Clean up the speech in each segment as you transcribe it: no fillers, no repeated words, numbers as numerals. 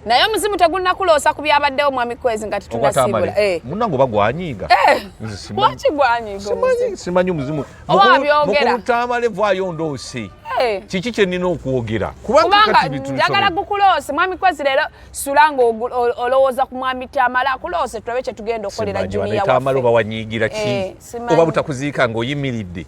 naye Omuzimu tegulina kuloosa ku byabaddewo mwami Kwezi nga tetunasiibula. Munnange bagwanyiiga. Lwaki gwanyiiga? Simanyi Omuzimu. Mukulu Tamale vaayo ndoose. Kiki kye nnina okwogera? Kubanga njagala gukuloose mwami Kwezi leero sulanga olowooza ku mwami Tamale akuloose tulabe kye tugenda okukolera Junior waffe. Tamale oba wanyiigira ki? Oba butakuziika ng'oyimiridde.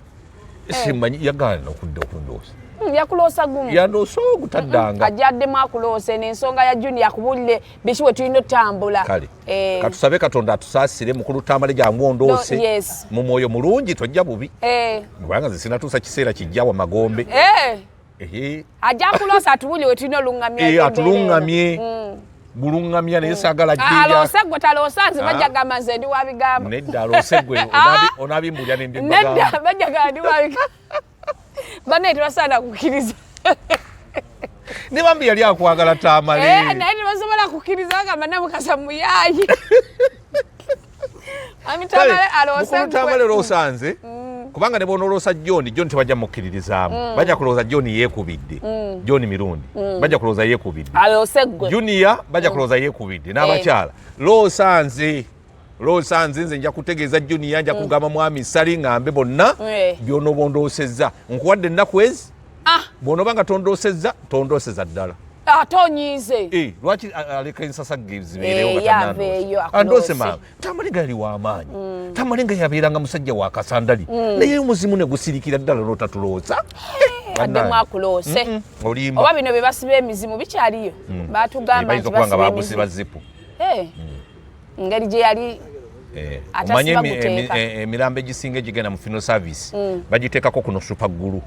Simanyi yagaana okudda okundoosa. Yakuloosa gumu. Yandoosa ogutaddanga. Ajjaddemu akuloose n'ensonga ya Junior akubulire biki we tulina otambula. Kale. Katusabe Katonda atusaasire mukulu Tamale jangu ondoose. Mu mwoyo mulungi tojja bubi. Kubanga nze sinatuusa kiseera kijja wa magombe. Ajja akuloosa atubulire we tulina oluŋŋamya. Atuluŋŋamye. Gulungamya naye saagala jjija. Aloose gwe taloosa nze bajja gamba nze ndi wa bigambo. Nedda aloose gwe onaabimbulya ne ndi bagamba. Nedda bajja gamba ndi wa bigambo. Bane tebasaana kukkiriza. Ne bambi yali akwagala Tamale. Naye tebasobola kukkiriza bagamba namukasa muyaayi. Mwami Tamale aloose gwe. Mukulu Tamale loosanze. Kubanga ne bonoloosa John tebajja mukkiririzaamu. Bajja kulooza John yeekubidde. John Mirundi. Bajja kulooza yeekubidde. Aloose gwe. Junior bajja kulooza yeekubidde n'abakyala. Loosanze nze nja kutegeeza Junior nja kugamba mwami Sali ngambe bonna by'onoobondoosezza. Nkuwadde ennaku ezi. Bw'onooba nga tondoosezza ddala. Tonyiize. Lwaki aleka ensasa zibeerewo nga tannandoose. Andoose maama. Tamale gali w'amaanyi. Tamale nga yabeeranga musajja wa kasandali. Naye Omuzimu ne gusirikira ddala n'otatulooza. Addemu akuloose. Olimba. Oba bino bye basiba emizimu bikyaliyo. Baatugamba nti basiba bagusiba zipu. Ngeri gye yali omanye emirambo egisinga egigenda mu funeral service bagiteekako kuno supaggulu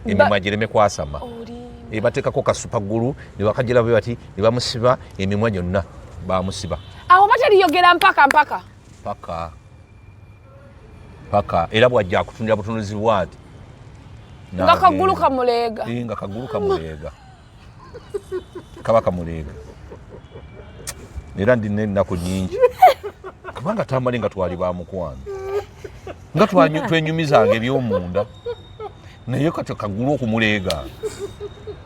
emimwa gireme kwasama. Bateekako ka supaggulu ne bakagira bwe bati ne bamusiba emimwa gyonna bamusiba. Awo bataliyogera mpaka. Paka era bw'ajja akutundira butunuzi bw'ati. Nga kagulu kamuleega. Nga kagulu kamuleega. Kaba kamuleega. Era ndina ennaku nnyingi. Kubanga Tamale nga twali ba mukwano. Nga twenyumizanga eby'omunda. Naye kati kagulu okumuleega.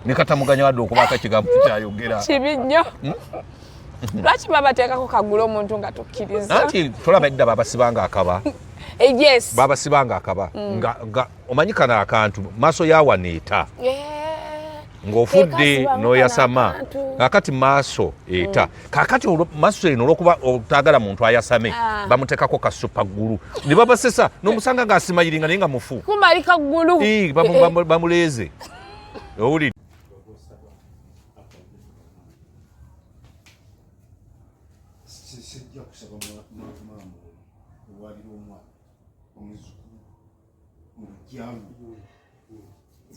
Ne katamuganya wadde okuba akakigambo kyayogera. Kibi nnyo. Lwaki babateekako kagulu omuntu nga tokkiriza? Anti tolaba edda babasibanga akaba. Yes. Babasibanga akaba. Nga omanyi kana akantu maaso yawaneeta. Ng'ofudde n'oyasama kakati maaso eta kakati maaso eno olwokuba otagala muntu ayasame bamuteekako kasupaggulu ne babasesa n'omusanga ng'asimayiringa naye nga mufu kumalika ggulu bamuleeze owulire sijja kusaba mama owalira omwana omuzukulu mu bujjamu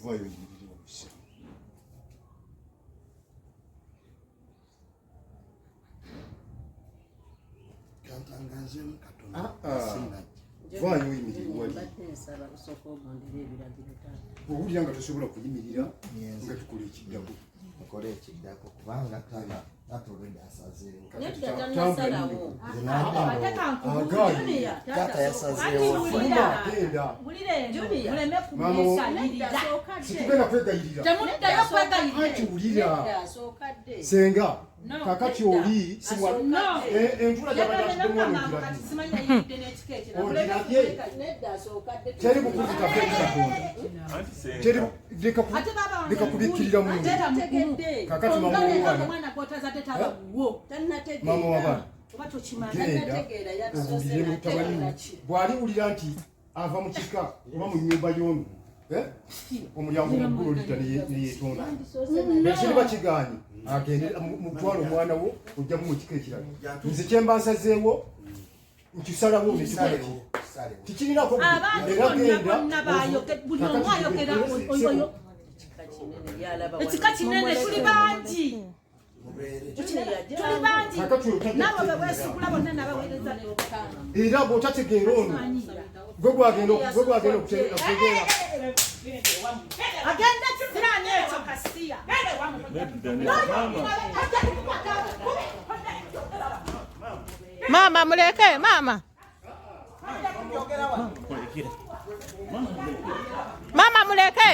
vayo yirira obusa kantangazeemu Katonda vayo yimirira wali owulira nga tosobola kuyimirira nga tukola ekiddako mukole ekiddako kubanga tatolwedde asazeewo tata yasazeewo situgenda kwegayirira anti wulira senga kakati oli entula teri bukuzita leka kubikkirira mungu kakati mama wabana genda owulire mutabani bw'aliwulira nti ava mu kika oba mu nnyumba y'ono omulyango omugulu olita neyetonda ekiri bakigaanyi agende mutwala omwana wo ojjamu mu kika ekirala nze kyemba nsazeewo nkisalawo nekikola kikirinako era genda ekika kinene tuli bangi era bw'otategeera ono gwe gwagenda okutegeera agenda kisirani ekyo kasiya mama muleke mama muleke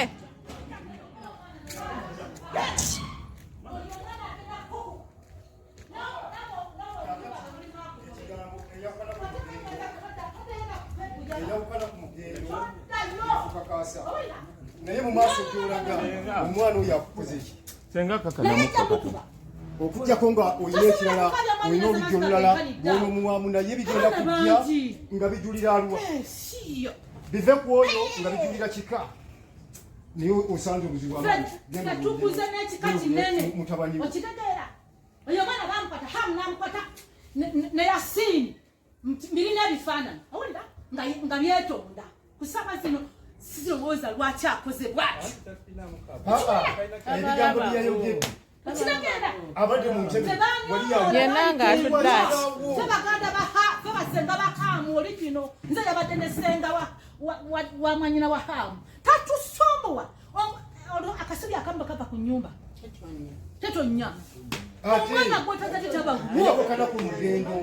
naye mu maaso gy'olaga omwana oyo akukoze ki senga kaka namukoka okujjako nga oyina ekirala oyina olujja olulala gw'onomuwamu naye bigenda kujja nga bijulira alwa bive ku oyo nga bijulira kika naye osanze obuzibu tukuze n'ekika kinene okitegeera oyo omwana bamukwata hamu namukwata ne Yasini birina ebifaananyi owulira nga byetonda kusaba zino sirowooza lwaki akoze bwati ebigambo byayogedde abadde mu ntebe yenanga atuddaaki tebaganda bebasenga bahaamu oli kino nze yabadde ne senga wa mwanyina wa haamu tatusombowa akasubi akamu bakava ku nnyumba tetonya omwana gwotagati tabagwokana ku lugendo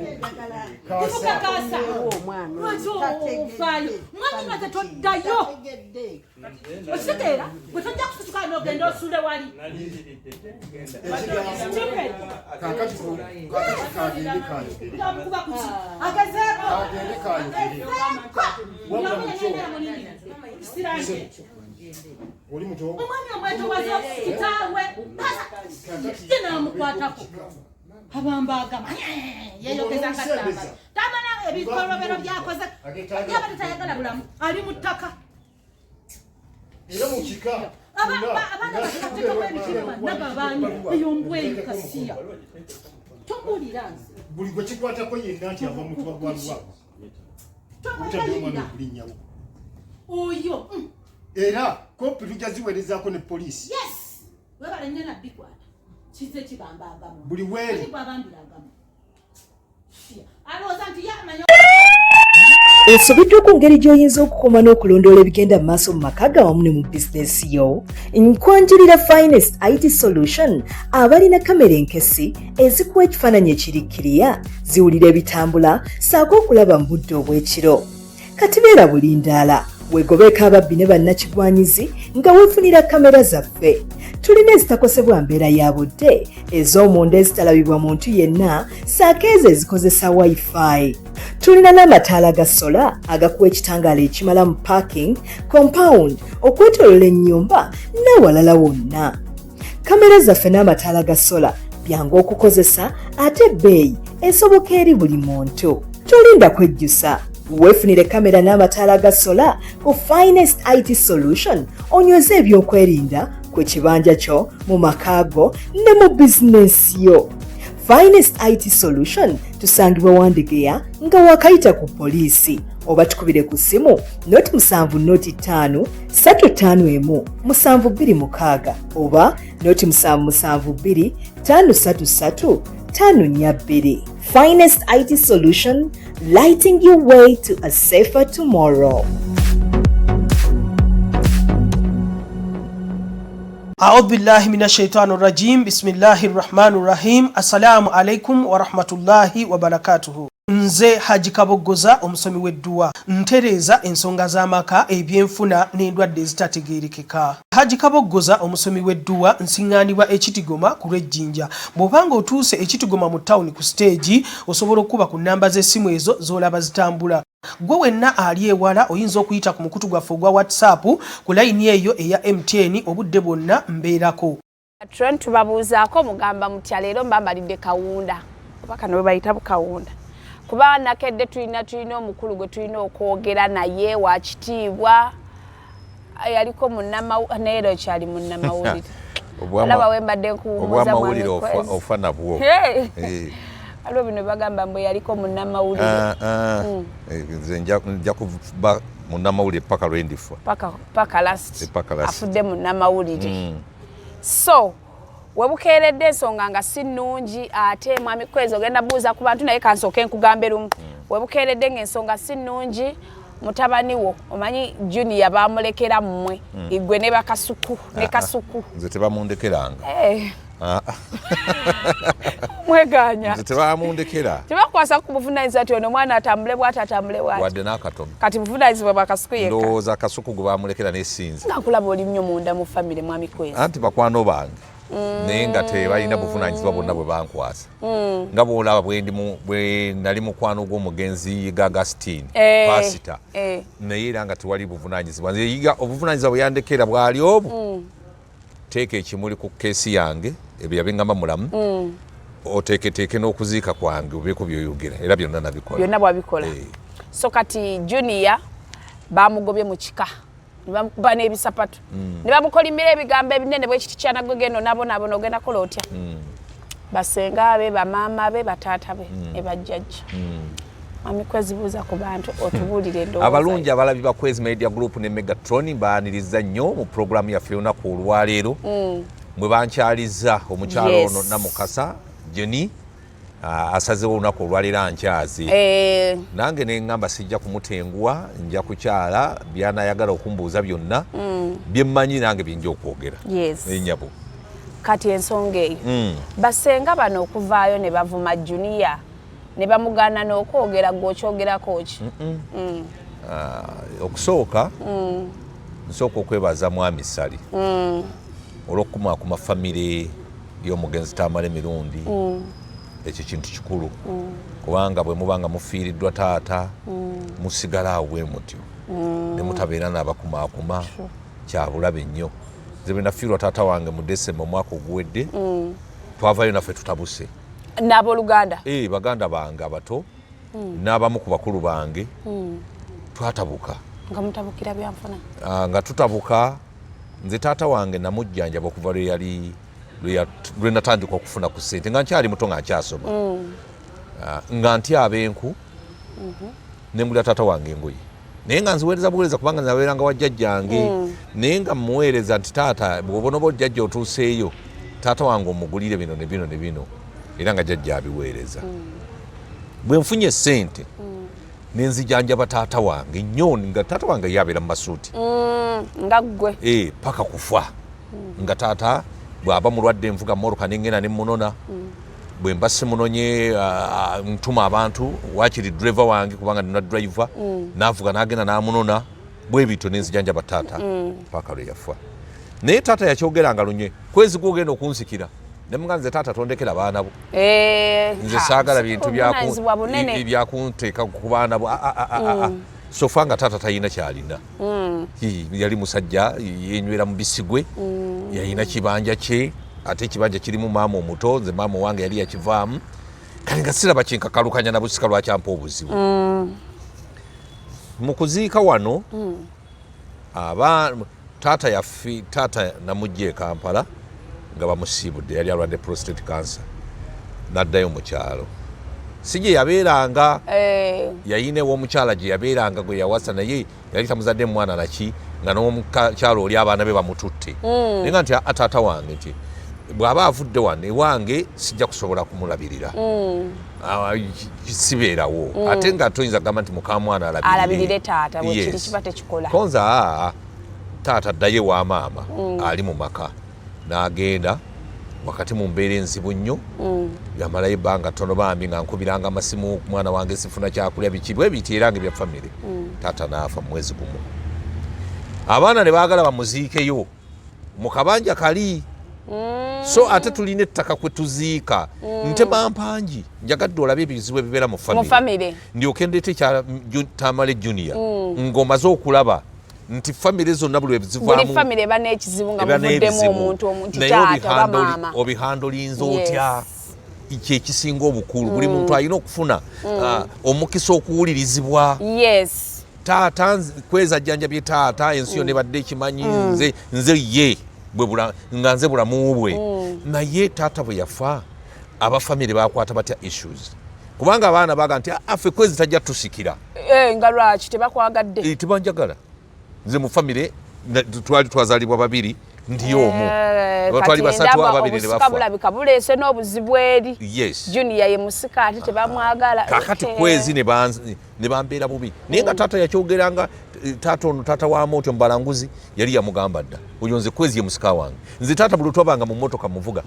kakasa lwekiofayo mwanyina tetoddayo okitegeera gwe tojja kususuka nogenda osule wali amukuba kuki agezeeko oli muto omwami omwetowaza kitaawe yenamukwatako abambagama yeyogeza nga tamala ebikolobero byakoze yabadde tayagala bulamu ali mu ttaka era mu kika abaana bateekako ebikiro bannagabanyi eyombweyi kasiya tombulira nze buli gwe kikwatako yenna nti ava mu tuba gwalwa utadde omwana okulinnyawo oyo era kopi tujja ziweerezaako ne poliisi webale nnyo nabbikwata kize kibambagamu buli weeri bwabambiragamu alowooza nti yamanya Osobodde ku ngeri gy'oyinza okukoma n'okulondoola ebigenda mu maaso mu maka ga wamu ne mu bizinesi yo. Nkwanjulira Finest IT Solution abalina kamera enkesi ezikuwa ekifaananyi ekirikkiriya ziwulira ebitambula ssaako okulaba mu budde obw'ekiro. Kati beera bulindaala weegobeeko ababbi ne bannakigwanyizi nga weefunira kamera zaffe. Tulina ezitakosebwa mbeera ya budde ez'omunda ezitalabibwa muntu yenna ssaako ezo ezikozesa Wi-Fi. Tulina n'amataala ga sola agakuwa ekitangaala ekimala mu parking, compound, okwetoolola ennyumba n'awalala wonna. Kamera zaffe n'amataala ga sola byangu okukozesa ate ebbeeyi esoboka eri buli muntu. Tolinda kwejjusa. Weefunire kamera n'amataala ga sola ku Finest IT Solution onyweze ebyokwerinda ku kibanja kyo mu makaago ne mu bizinesi yo. Finest IT Solution tusangibwa Wandegeya nga wakayita ku poliisi oba tukubire ku simu noti 705 351 726 oba noti 772 533 542. Finest IT Solution, lighting your way to a safer tomorrow. أعوذ بالله من الشيطان الرجيم بسم الله الرحمن الرحيم السلام عليكم ورحمة الله وبركاته. Nze Haji Kabogoza omusomi w'edduwa ntereeza ensonga z'amaka ebyenfuna n'endwadde ezitategeerekeka. Haji Kabogoza omusomi w'edduwa nsiŋŋaanibwa ekitigoma ku lw'ejjinja. Bw'obanga otuuse ekitigoma mu ttawuni ku siteegi osobola okuba ku nnamba z'essimu ezo z'olaba zitambula. Gwe wenna ali ewala oyinza okuyita ku mukutu gwaffe ogwa WhatsApp ku layini eyo eya MTN obudde bwonna mbeerako. Trent tubabuuzaako mugamba mutya leero mbambalidde kawunda oba kano bwe bayita bukawunda. Kuba nakedde tulina omukulu gwe tulina okwogera naye wa kitiibwa yaliko munnamawulire kyali munnamawulire olaba wembadde nkuwumuza obwamawulire ofa nabwo aliwo bino bagamba mbwe yaliko munnamawulire nze nja kuba munnamawulire paka lwendifa paka last afudde munnamawulire so webukeeredde ensonga nga si nnungi ate mwami Kwezi ogenda buuza ku bantu naye kansooke nkugambe lumu webukeeredde ng'ensonga si nnungi mutabani wo omanyi Junior baamulekera mmwe igwe ne bakasuku ne kasuku nze tebamundekeranga mweganya nze tebamundekera tebakwasa ku buvunaanyizibwa ati ono omwana atambule bw'ati atambule bw'ati wadde n'akatono kati buvunaanyizibwa bakasuku yekka ndowooza kasuku gwe baamulekera n'essinzi nga nkulaba oli nnyo munda mu famire mwami Kwezi anti bakwano bange naye nga tebalina buvunaanyizibwa bonna bwe bankwasa nga bwolaba bwe nali mukwano gw'omugenzi Agustine pasita naye era nga tewali buvunaanyizibwa nze obuvunaanyizibwa bwe yandekera bwali obwo teeka ekimuli ku keesi yange ebyo yabingamba mulamu oteeketeeke n'okuziika kwange obeeko byoyogera era byonna nabikola byonna bwabikola so kati Junior bamugobye mu kika ne bamukuba n'ebisapatu ne bamukolimira ebigambo ebinene bwekiti kyanagwe geno nabo nogenda kola otya basenga be bamaama be bataata be ne bajjajja Mami Kwezi buuza ku bantu otubuulire endowooza abalungi abalabi ba Kwezi Media Group ne Megatron baaniriza nnyo mu programu yaffe olunaku olwaleero mwe bankyaliza omukyalo ono Namukasa Jenny asazewo olunaku olwaleero ankyazi nange ne ngamba sijja kumutenguwa nja kukyala byanayagala okumbuuza byonna byemmanyi nange binja okwogera enyabo kati ensonga eyo basenga bano okuvaayo ne bavuma Junior ne bamugana n'okwogera gw'okyogerako ki okusooka nsooka okwebaza mwami Sali olw'okukumaakuma famire y'omugenzi Tamale Mirundi ekyo kintu kikulu kubanga bwe mubanga mufiiriddwa taata musigala awo bwe mutyo ne mutabeera n'abakumaakuma kyabulabe nnyo nze bwe nafiirwa taata wange mu Desemba omwaka oguwedde twavayo naffe tutabuse n'abooluganda baganda bange abato n'abamu ku bakulu bange twatabuka nga mutabukira byanfuna nga tutabuka nze taata wange namujjanjaba okuva lwe natandika okufuna ku ssente nga nkyali muto nga nkyasoma nga ntyaba enku ne mulya taata wange engoye naye nga nziweereza buweereza kubanga nabeeranga wa jjajjange naye nga mmuweereza nti taata bw'obona oba jjajja otuuseeyo taata wange omugulire bino ne bino ne bino era nga jjajja abiweereza bwe nfunye ssente nenzijanjaba taata wange nnyo nga taata wange yabeera mu masuuti nga ggwe paka kufa nga taata bw'aba mulwadde envuga mmoroka nengenda ne munona bwe mba simunonye ntuma abantu waakiri driver wange kubanga nina driver n'avuga n'agenda n'amunona bwe bityo nenzijanjaba taata paka lwe yafa naye taata yakyogeranga lunye Kwezi gw'ogenda okunsikira nemuga nze taata tondekera baana bo nze saagala bintu byakunteeka ku baana bo sofa nga taata talina kyalina yali musajja yenywera mu bisigwe yalina kibanja kye ate ekibanja kirimu maama omuto nze maama wange yali yakivaamu kale nga siraba kinkakalukanya na busika lwakyampa obuzibu mu kuziika wano taata namujja e Kampala nga bamusiibudde yali alwadde prostate cancer n'addayo mu kyalo si gye yabeeranga yayina ew'omukyala gye yabeeranga gwe yawasa naye yali tamuzadde mwana naki nga n'omukyalo oli abaana be bamututte naye nga nti taata wange nti bw'aba avudde wano ewange sijja kusobola kumulabirira sibeerawo ate nga toyinza kugamba nti mukamwana alabirire taata bwekiri kiba tekikola konza taata addayo ewa maama ali mu maka n'agenda wakati mu mbeera enzibu nnyo yamalayo ebbanga ttono bambi nga nkubiranga amasimu mwana wange sifuna kyakulya biki bwe biti era nga ebya famire taata n'afa mu mwezi gumu abaana ne baagala bamuziikeyo mu kabanja kali so ate tulina ettaka kwe tuziika ntema mpangi njagadde olabe ebizibu ebibeera mu famire ndyoke ndeete kya Tamale Junior ng'omaze okulaba nti famire zonna buli webizivaamu buli famire eba n'ekizibu nga muvuddemu omuntu taata oba maama obihandolinza otya kyekisinga obukulu buli muntu alina okufuna omukisa okuwulirizibwa taata Kwezi ajjanjabye taata ensi yonna ebadde ekimanyi nze ye nga nze bulamu bwe naye taata bwe yafa abafamire bakwata batya issues kubanga abaana baga nti affe Kwezi tajja tusikira nga lwaki tebakwagadde tebanjagala nze mu famire twali twazaalibwa babiri ndi omu twali basatu ababiri ne bafa bulabika buleese n'obuzibu eri Junior ye musika ate tebamwagala kakati Kwezi ne bambeera bubi naye nga taata yakyogeranga taata ono taata wa Mootyo Mbalanguzi yali yamugamba dda oyo nze Kwezi ye musika wange nze taata buli twabanga mu mmotoka muvuga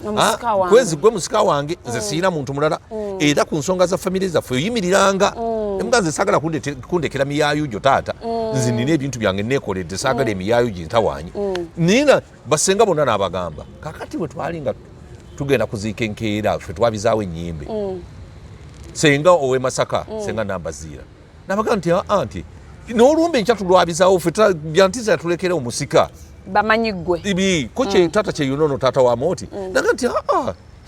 Kwezi gwe musika wange nze siina muntu mulala era ku nsonga za famire zaffe oyimiriranga emuga nze saagala kundekera miyaayu gyo taata nze nina ebintu byange neekoledde saagala emiyaayu gye ntawaanye nina basenga bonna n'abagamba kakati bwe twalinga tugenda kuziika enkeera ffe twabizaawo ennyimbe senga owe Masaka senga nambaziira nabaga nti anti n'olumbe enkya tulwabizaawo ffe byantiza yatulekera omusika bamanyigwe ibi ko kye tata kye yunono tata wa Mooti naga nti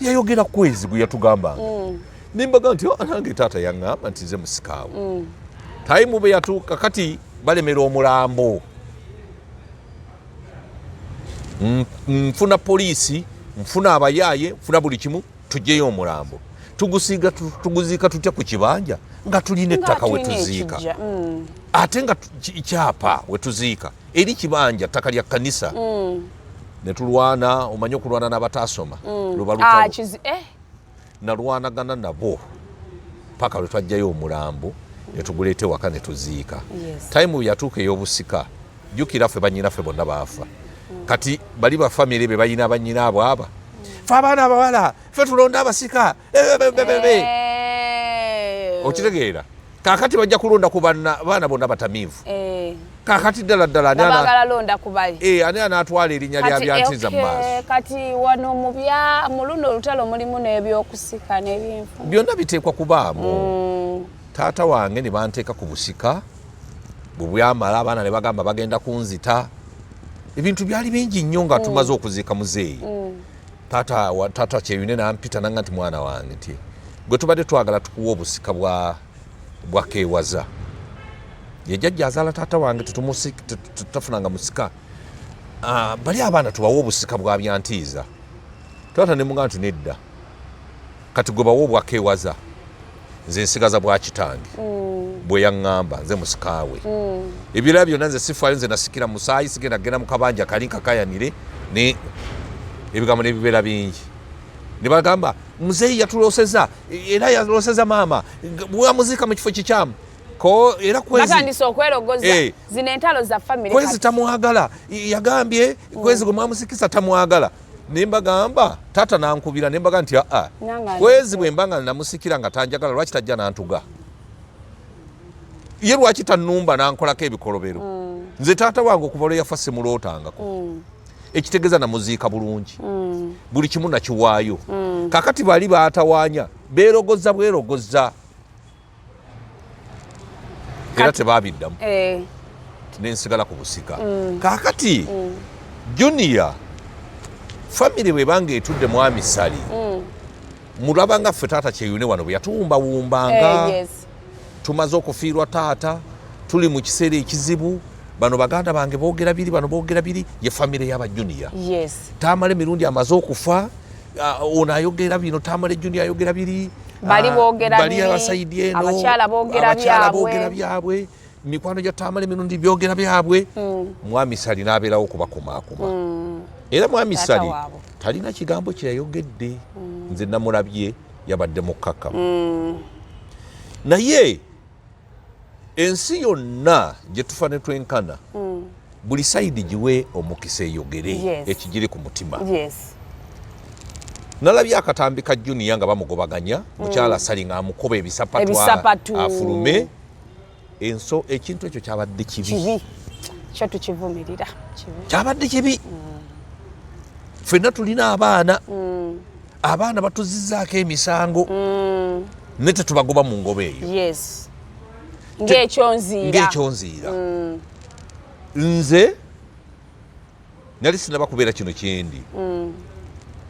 yayogera Kwezi gwe yatugambanga nimbaga nti nange tata yaŋŋamba nti nze musikaawo tayimu be yatuuka kati balemera omulambo nfuna poliisi nfuna abayaaye nfuna buli kimu tujjeyo omulambo tuguziika tutya ku kibanja nga tulina ettaka wetuziika ate nga kyapa wetuziika eri kibanja ttaka lya kkanisa ne tulwana omanye okulwana n'abataasoma luba lutalo nalwanagana nabo paka lwe twajjayo omulambo ne tuguleeta ewaka ne tuziika tayimu yatuuka ey'obusika jjukira ffe bannyinaffe bonna baafa kati bali bafamire be balina abannyina abo aba fe abaana abawala fe tulonda abasika okitegeera kakati bajja kulonda ku baana bonna batamiivu kakati ddala ani anaatwala erinnya lya byantiza mu maaso kati wano mu luno olutalo mulimu n'ebyokusika n'ebyenfuna byonna biteekwa kubaamu taata wange ne banteeka ku busika bwe bwamala abaana ne bagamba bagenda kunzita ebintu byali bingi nnyo nga tumaze okuziika muzeeyi taata kyeyune nampita nanga nti mwana wange nti gwe tubadde twagala tukuwa obusika bwa keewaza yejjajja azaala taata wange tutafunanga musika bali abaana tubawa obusika bwa byantiiza taata ne muga nti nedda kati gwe bawa obwa keewaza nze nsigaza bwa kitange bwe yaŋŋamba nze musikaawe ebirala byonna nze sifaayo nze nasikira musaayi sigenda genda mu kabanja kali nkakayanire ebigambo nebibeera bingi ne bagamba muzeeyi yatuloseza era yaloseza maama bwamuziika mu kifo kikyamu ko era batandise okwerogoza zino entalo za famire Kwezi tamwagala yagambye Kwezi gwe mwamusikisa tamwagala nembagamba tata nankubira nembaga nti Kwezi bwe mbanga namusikira nga tanjagala lwaki tajja nantuga ye lwaki tannumba nankolako ebikolobero nze taata wange okuva lwe yafa simulootangako ekitegeeza namuziika bulungi buli kimu nakiwaayo kakati bali baatawaanya beerogoza bwerogoza era tebabiddamu nensigala ku busika kakati Junior famire bwe banga etudde mwami Sali mulabanga ffe taata kyeyune wano bwe yatuwumbawumbanga tumaze okufiirwa taata tuli mu kiseera ekizibu bano baganda bange boogera biri bano boogera biri ye famire y'aba Junior Tamale Mirundi amaze okufa ono ayogera bino Tamale Junior ayogera biri bali abasaidi eno abakyala boogera byabwe mikwano gya Tamale Mirundi byogera byabwe mwami Sali n'abeerawo okubakumaakuma era mwami Sali talina kigambo kyeyayogedde nze namulabye yabadde mukkakkamu naye ensi yonna gye tufa ne twenkana buli sayidi giwe omukisa eyogere ekigiri ku mutima nalabye akatambi ka Junior nga bamugobaganya mukyala Sali nga amukoba ebisapatu afulume enso ekintu ekyo kyabadde kibi kyo tukivumirira kyabadde kibi ffenna tulina abaana batuzizzaako emisango ne tetubagoba mu ngoba eyo ng'ekyonziira nze nali sinaba kubeera kino kyendi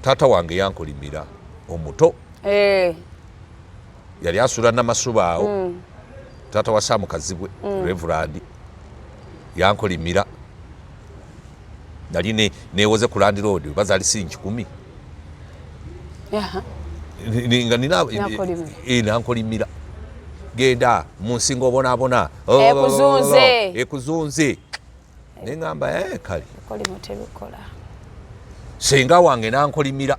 taata wange yankolimira omuto yali asula namasuba awo taata wa Saamukazibwe Reverand yankolimira nali newoze ku Land Road bazaali siringi 10 nankolimira genda mu nsinga obonaabona ekuzunze neŋŋamba kale senga wange nankolimira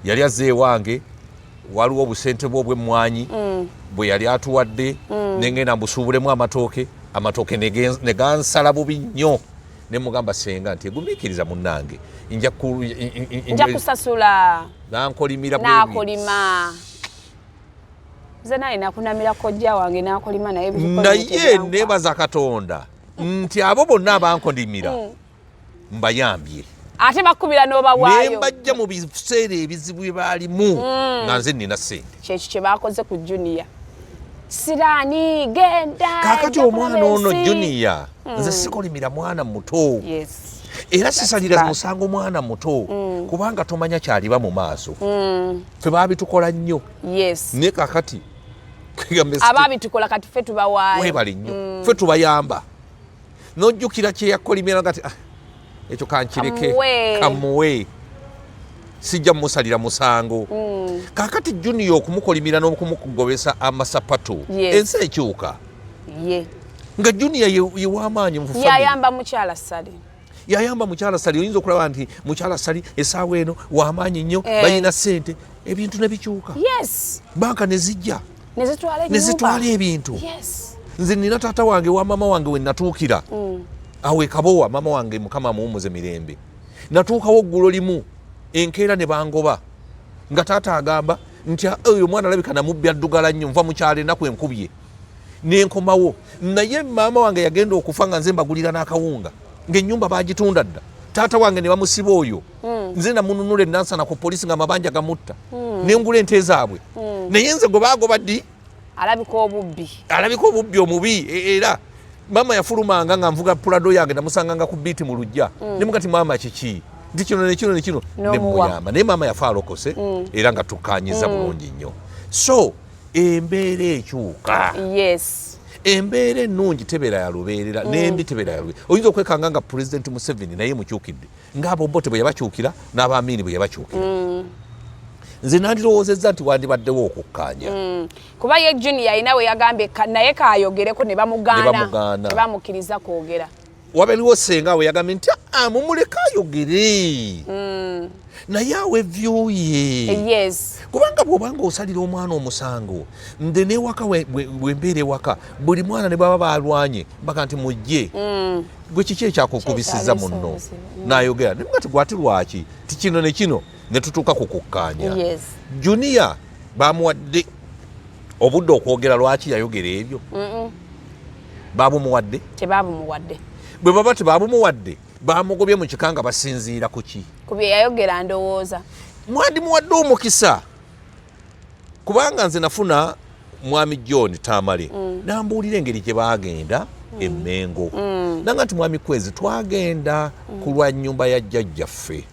yali azze ewange waliwo obusente bwe obw'emmwanyi bwe yali atuwadde nengenda mbusuubulemu amatooke ne gansala bubi nnyo ne mugamba senga nti egumiikiriza munnange nja kusasula nankolimira nakolima nze naye nakunamira kojja wange nakolima naye nebaza Katonda nti abo bonna abankondimira mbayambye ate bakubira n'obawaayo ne mbajja mu biseera ebizibu bye baalimu nga nze nnina ssente kyekyo kye bakoze ku junior siraani genda kaakati omwana ono junior nze sikolimira mwana muto era sisalira musango mwana muto kubanga tomanya kyaliba mu maaso ffe baabitukola nnyo ne kaakati abaabitukola kati ffe tubawaayo webali nnyo ffe tubayamba n'ojjukira kye yakolimira gati ekyo kankireke kamuwe sijja musalira musango kaakati junior okumukolimira n'okumugobesa amasapatu ensi ekyuka nga junior yewamaanyi yayamba mukyala sali yayamba mukyala sali oyinza okulaba nti mukyala sali essaawa eno wamaanyi nnyo balina ssente ebintu ne bikyuka banka ne zijja ne zitwala ebintu nze nina taata wange wa mama wange we natuukira awe kabowa mama wange mukama muwumuze mirembe natuukawo oggulo limu enkeera ne bangoba nga taata agamba nti oyo mwana alabika namubbya ddugala nnyo nva mukyala ennaku enkubye nenkomawo naye maama wange yagenda okufa nga nze mbagulira n'akawunga ng'ennyumba bagitunda dda taata wange ne bamusiba oyo nze namununula ennansana ku poliisi nga mabanja gamutta nengula ente zaabwe naye nze gwe baagoba ddi alabika obubbi omubi era mama yafulumanga nga nvuga pulado yange namusanganga ku biiti mu lujja nemugati mama kiki nti kino nekino nemuyamba naye mama yafa alokose era nga tukanyiza bulungi nnyo so embeera ekyuka embeera ennungi tebeera ya lubeerera nembi tebeera ya lubeerera oyinza okwekanga nga pulezidenti Museveni naye mukyukidde ng'abo bote bwe yabakyukira n'abaamiini bwe yabakyukira nze nandirowoozezza nti wandibaddewo okukkaanya kuba ye junior ayina we yagambye naye kayogereko ne bamugaana tebamukkiriza kwogera wabaliwo senga we yagambye nti mumuleka ayogere naye awe vyu ye kubanga bw'obanga osalira omwana omusango nze n'ewaka wembeera ewaka buli mwana ne baba balwanye mbaga nti mujje gwe kiki ekyakukubisiza munno n'ayogera ne mugati gwati lwaki ti kino ne kino ne tutuuka ku kukkaanya junior bamuwadde obudde okwogera lwaki yayogera ebyo babumuwadde tebabumuwadde bwe baba tebabumuwadde bamugobye mu kika nga basinziira ku ki ku bye yayogera ndowooza mwandimuwadde omukisa kubanga nze nafuna mwami John Tamale nambuulira engeri gye baagenda emmengo nanga nti mwami Kwezi twagenda ku lwa nnyumba ya jjajjaffe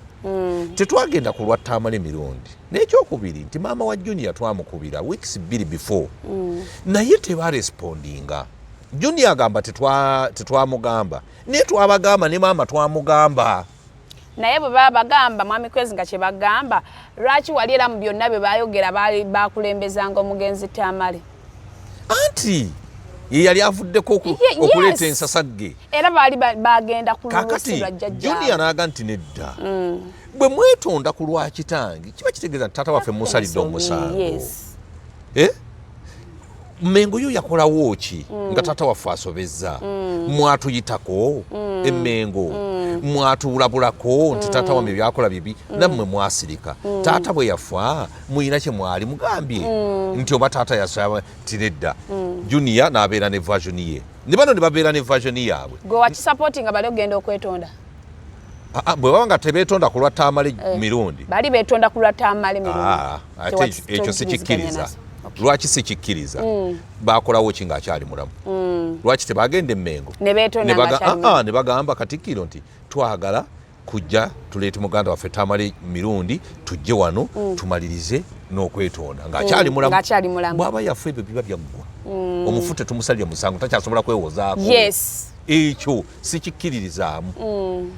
tetwagenda ku lwa Tamale Mirundi n'ekyokubiri nti maama wa junior twamukubira weeks 2 before naye tebarespondinga junior agamba tetwamugamba naye twabagamba ne maama twamugamba naye bwe babagamba mwami Kwezi nga kye bagamba lwaki wali era mu byonna bye bayogera bakulembezanga omugenzi Tamale anti ye yali avuddeko okuleeta ensasagge era baali bagenda kulusibwa jjajja junior naaga nti nedda bwe mwetonda ku lwa kitange kiba kitegeeza nti taata waffe musalidde omusango Mmengo yo yakolawo ki nga taata waffe asobezza mwatuyitako emmengo mwatulabulako nti taata wamwe byakola bibi nammwe mwasirika taata bwe yafa muyina kye mwali mugambye nti oba taata yasaba tinedda junior n'abeera ne version ye ne bano ne babeera ne version yaabwe gwe wakisapoti nga bali ogenda okwetonda bwe baba nga tebeetonda ku lwa Tamale Mirundi bali beetonda ku lwa Tamale Mirundi ate ekyo sikikkiriza lwaki sikikkiriza bakolawo ki ng'akyali mulamu lwaki tebagenda emmengo ne bagamba Katikkiro nti twagala kujja tuleete muganda waffe Tamale Mirundi tujje wano tumalirize n'okwetonda ng'akyali mulamu bw'aba yaffe ebyo biba byaggwa omufu tetumusalire musango takyasobola kwewozaako ekyo sikikkiririzaamu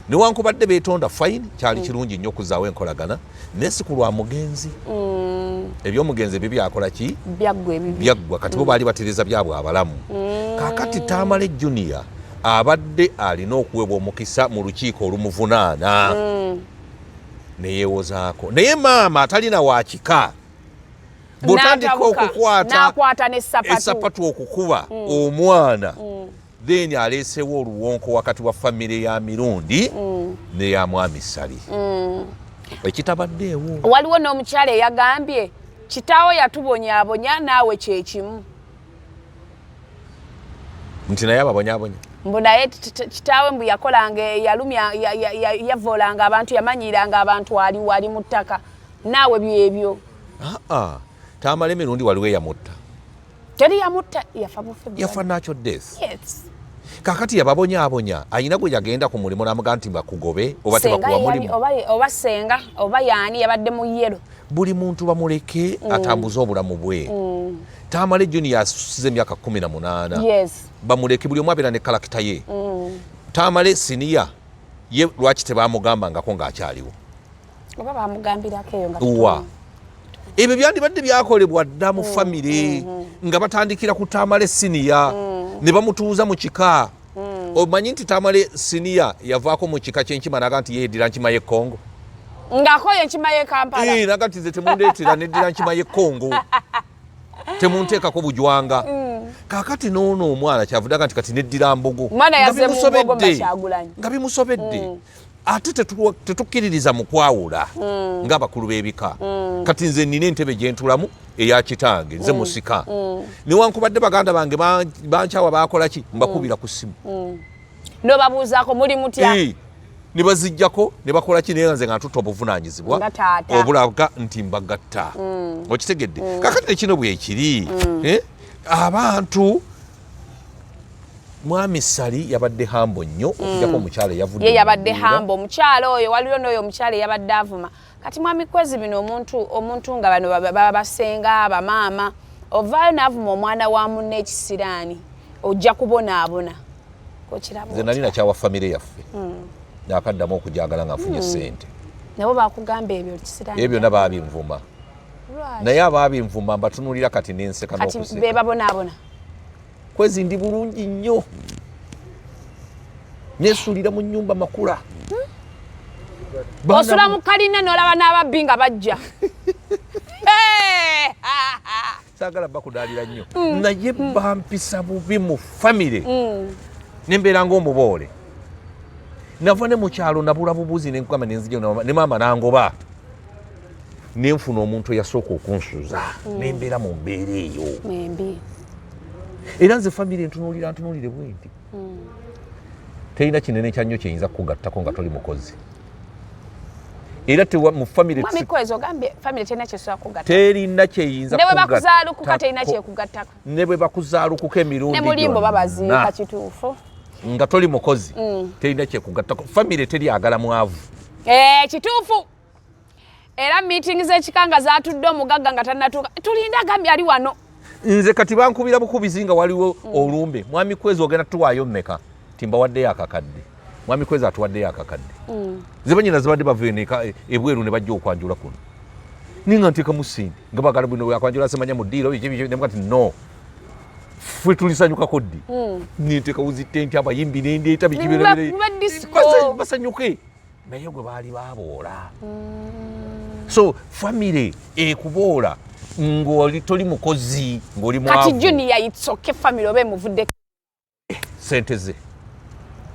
newankubadde beetonda fine kyali kirungi nnyo okuzaawo enkolagana naye si ku lwa mugenzi ebyomugenzi ebyo byakola ki byaggwa kati bo baali batereza byabwe abalamu kaakati Tamale junior abadde alina okuweebwa omukisa mu lukiiko olumuvunaana neyeewozaako naye maama atalina wakika bw'otandika okukwata essapatu okukuba omwana then aleesewo oluwonko wakati wa famire ya Mirundi neya mwami Sali ekitabaddeewo waliwo n'omukyala eyagambye kitaawo yatubonyaabonya naawe kyekimu nti naye ababonyaabonya mbu naye kitaawe mbu yakolanga yalumya yavolanga abantu yamanyiranga abantu wali mu ttaka naawe byebyo Tamale Mirundi waliwo eyamutta teri yamutta yafa mu February yafa natural death yes kakati yababonyabonya ayina gwe yagenda ku mulimu n'amuga nti bakugobe oba tebakuwa mulimu oba senga oba yaani yabadde mu yero buli muntu bamuleke atambuze obulamu bwe Tamale Junior yasusize emyaka 18 yes bamuleke buli omu abeera ne kalakita ye Tamale Senior ye lwaki tebamugambangako ng'akyaliwo oba bamugambirako eyo nga ebyo byandibadde byakolebwa dda mu famire nga batandikira ku Tamale Senior ne bamutuuza mu kika omanyi nti Tamale Senior yavaako mu kika kyenkima naga nti yeedira nkima y'e Congo ng'akoye enkima y'e Kampala naga nti ze temundeetera neddira nkima y'e Congo temunteekako bujwanga kaakati noono omwana kyavuddaga nti kati neddira mbogo nga bimusobedde ate tetukkiririza mu kwawula ng'abakulu b'ebika kati nze nina entebe gye ntulamu eya kitange nze musika newankubadde baganda bange bankyawa bakola ki mbakubira ku ssimu n'obabuuzaako muli mutya ne bazijjako ne bakola ki naye nze nga ntutta obuvunaanyizibwa obulaga nti mbagatta okitegedde kakati nekino bwekiri abantu Mwami Sali yabadde hambo nnyo okujjako omukyala yavudde ye yabadde hambo omukyala oyo waliwo n'oyo omukyala yabadde avuma kati Mwami Kwezi bino omuntu nga bano baba basenga bamaama ovaayo n'avuma omwana wa munne ekisiraani ojja kubonaabona nze nali nakyawa famire yaffe nakaddamu okujagala nga nfunye ssente nabo bakugamba ebyo kisiraani ebyo nabaabinvuma naye abaabinvuma mbatunulira kati n'enseka n'okuseka kati be babonaabona Kwezi ndi bulungi nnyo nesuulira mu nnyumba makula osula mu kalina n'olaba n'ababbi nga bajja saagala bakudaalira nnyo naye bampisa bubi mu famire nembeera ng'omuboole nava ne mu kyalo nabula bubuuzi nenkugamba nenzija ne maama nangoba nenfuna omuntu eyasooka okunsuza nembeera mu mbeera eyo era nze famire ntunuulire bwenti terina kinene kya nnyo kyeyinza kukugattako nga toli mukozi era mu famire terina kyeyinza ne bwe bakuzaalukuka emirundi nga toli mukozi terina kyekugattako famire teryagala mwavu kituufu era meeting z'ekikanga zatudde omugagga nga tannatuuka tulinda agambye ali wano nze kati bankubira bukubizi nga waliwo olumbe Mwami Kwezi ogenda tuwaayo mmeka timbawaddeyo akakadde Mwami Kwezi atuwaddeyo akakadde ze banyina zibadde bavuyeneeka ebweru ne bajja okwanjula kuno ninga nteeka mu sindi nga bagala bino yakwanjula semanya mu ddiiro nemugati no ffe tulisanyukako ddi ninteeka wuzitenti abayimbi nendeeta basanyuke naye gwe baali baboola so famire ekuboola ng'oli toli mukozi ng'oli mwavu kati Junior yitsoke family obe muvudde sente ze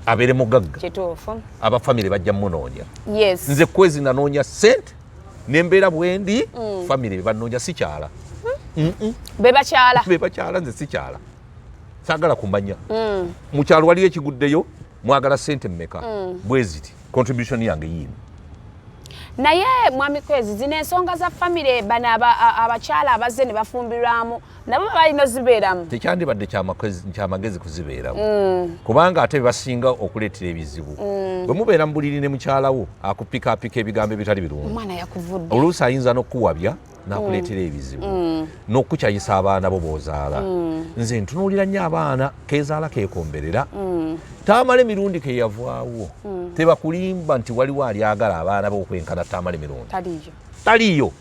abeere mugagga kituufu aba family bajja munoonya yes nze Kwezi nanoonya sente nembeera bwendi family banoonya sikyala be bakyala nze sikyala saagala kumanya mukyalo waliyo ekiguddeyo mwagala sente mmeka bweziti contribution yange yiino naye Mwami Kwezi zino ensonga za famire bano abakyala abazze ne bafumbirwamu nabo balina zibeeramu tekyandibadde kyamagezi kuzibeeramu kubanga ate basinga okuleetera ebizibu bwe mubeera mu buliri ne mukyalawo akupikaapika ebigambo ebitali birungi omwana yakuvudde oluusi ayinza n'okukuwabya n'akuleetera ebizibu n'okukyayisa abaana bo b'ozaala nze ntunuulira nnyo abaana keezaala keekomberera Tamale Mirundi ke yavaawo tebakulimba nti waliwo alyagala abaana b'okwenkana Tamale Mirundi taliyo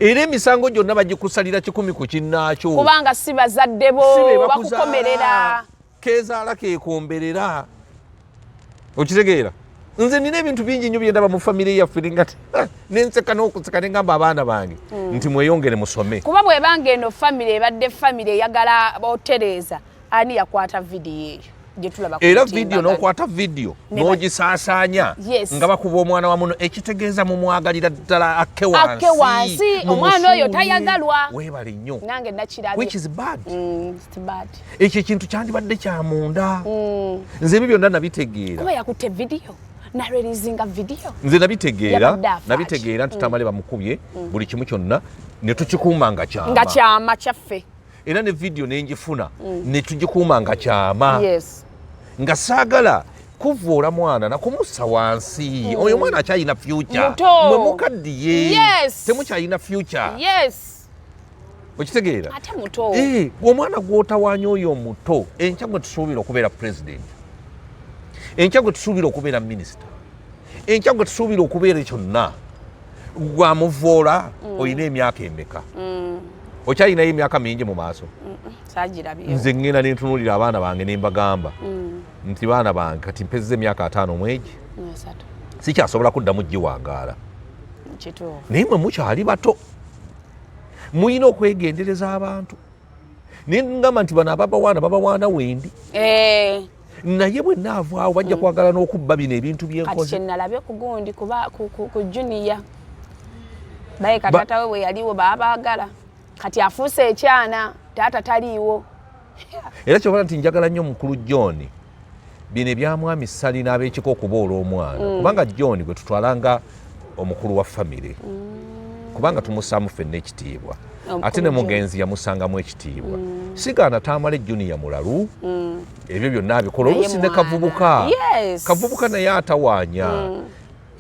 era emisango gyonna bagikusalira 10 ku kinnaakyo kubanga si bazadde bo bakukomerera keezaala keekomberera okitegeera nze nina ebintu bingi nnyo byendaba mu famire yaffe ngati nenseka n'okuseka ne ngamba abaana bange nti mweyongere musome kuba bwebanga eno famire ebadde famire eyagala otereeza ani yakwata vidiyo eyo era video n'okwata video n'ogisaasanya nga bakuba omwana wa muno ekitegeeza mumwagalira ddala akke wansi omwana oyo tayagalwa weebale nnyo nange nakirabye which is bad ekyo ekintu kyandibadde kya munda nze ebyo byonna nabitegeera kuba yakutte video narelizinga video nze nabitegeera nti Tamale bamukubye buli kimu kyonna ne tukikuuma nga kyama kyaffe era ne video nenjifuna ne tugikuuma nga kyama nga saagala kuvoola mwana nakumussa wansi oyo mwana akyalina future mwe mukaddiye temukyalina future okitegeera ate muto omwana gw'otawaanya oyo muto enkya gwe tusuubira okubeera president enkya gwe tusuubira okubeera minisita enkya gwe tusuubira okubeera kyonna gwamuvoola olina emyaka emeka okyalinayo emyaka mingi mu maaso nze ngenda nentunuulira abaana bange ne mbagamba nti baana bange kati mpezza emyaka 5 mwegi sikyasobola kuddamu giwangaala naye mwe mukyali bato muyina okwegendereza abantu naye ngamba nti bano babawaana wendi naye bwe naavaawo bajja kwagala n'okubba bino ebintu byenkoze kati kyenalabye ku gundi ku juniya baye katata we bwe yaliwo babaagala kati afuuse ekyana taata taliiwo era kyobala nti njagala nnyo mukulu John bino ebyamwami Sali n'ab'ekiko okuboola omwana kubanga John gwe tutwalanga omukulu wa famire kubanga tumusaamu ffenna ekitiibwa ate ne mugenzi yamusangamu ekitiibwa sigaana Tamale Junior mulalu ebyo byonna abikola oluusi ne kavubuka naye atawaanya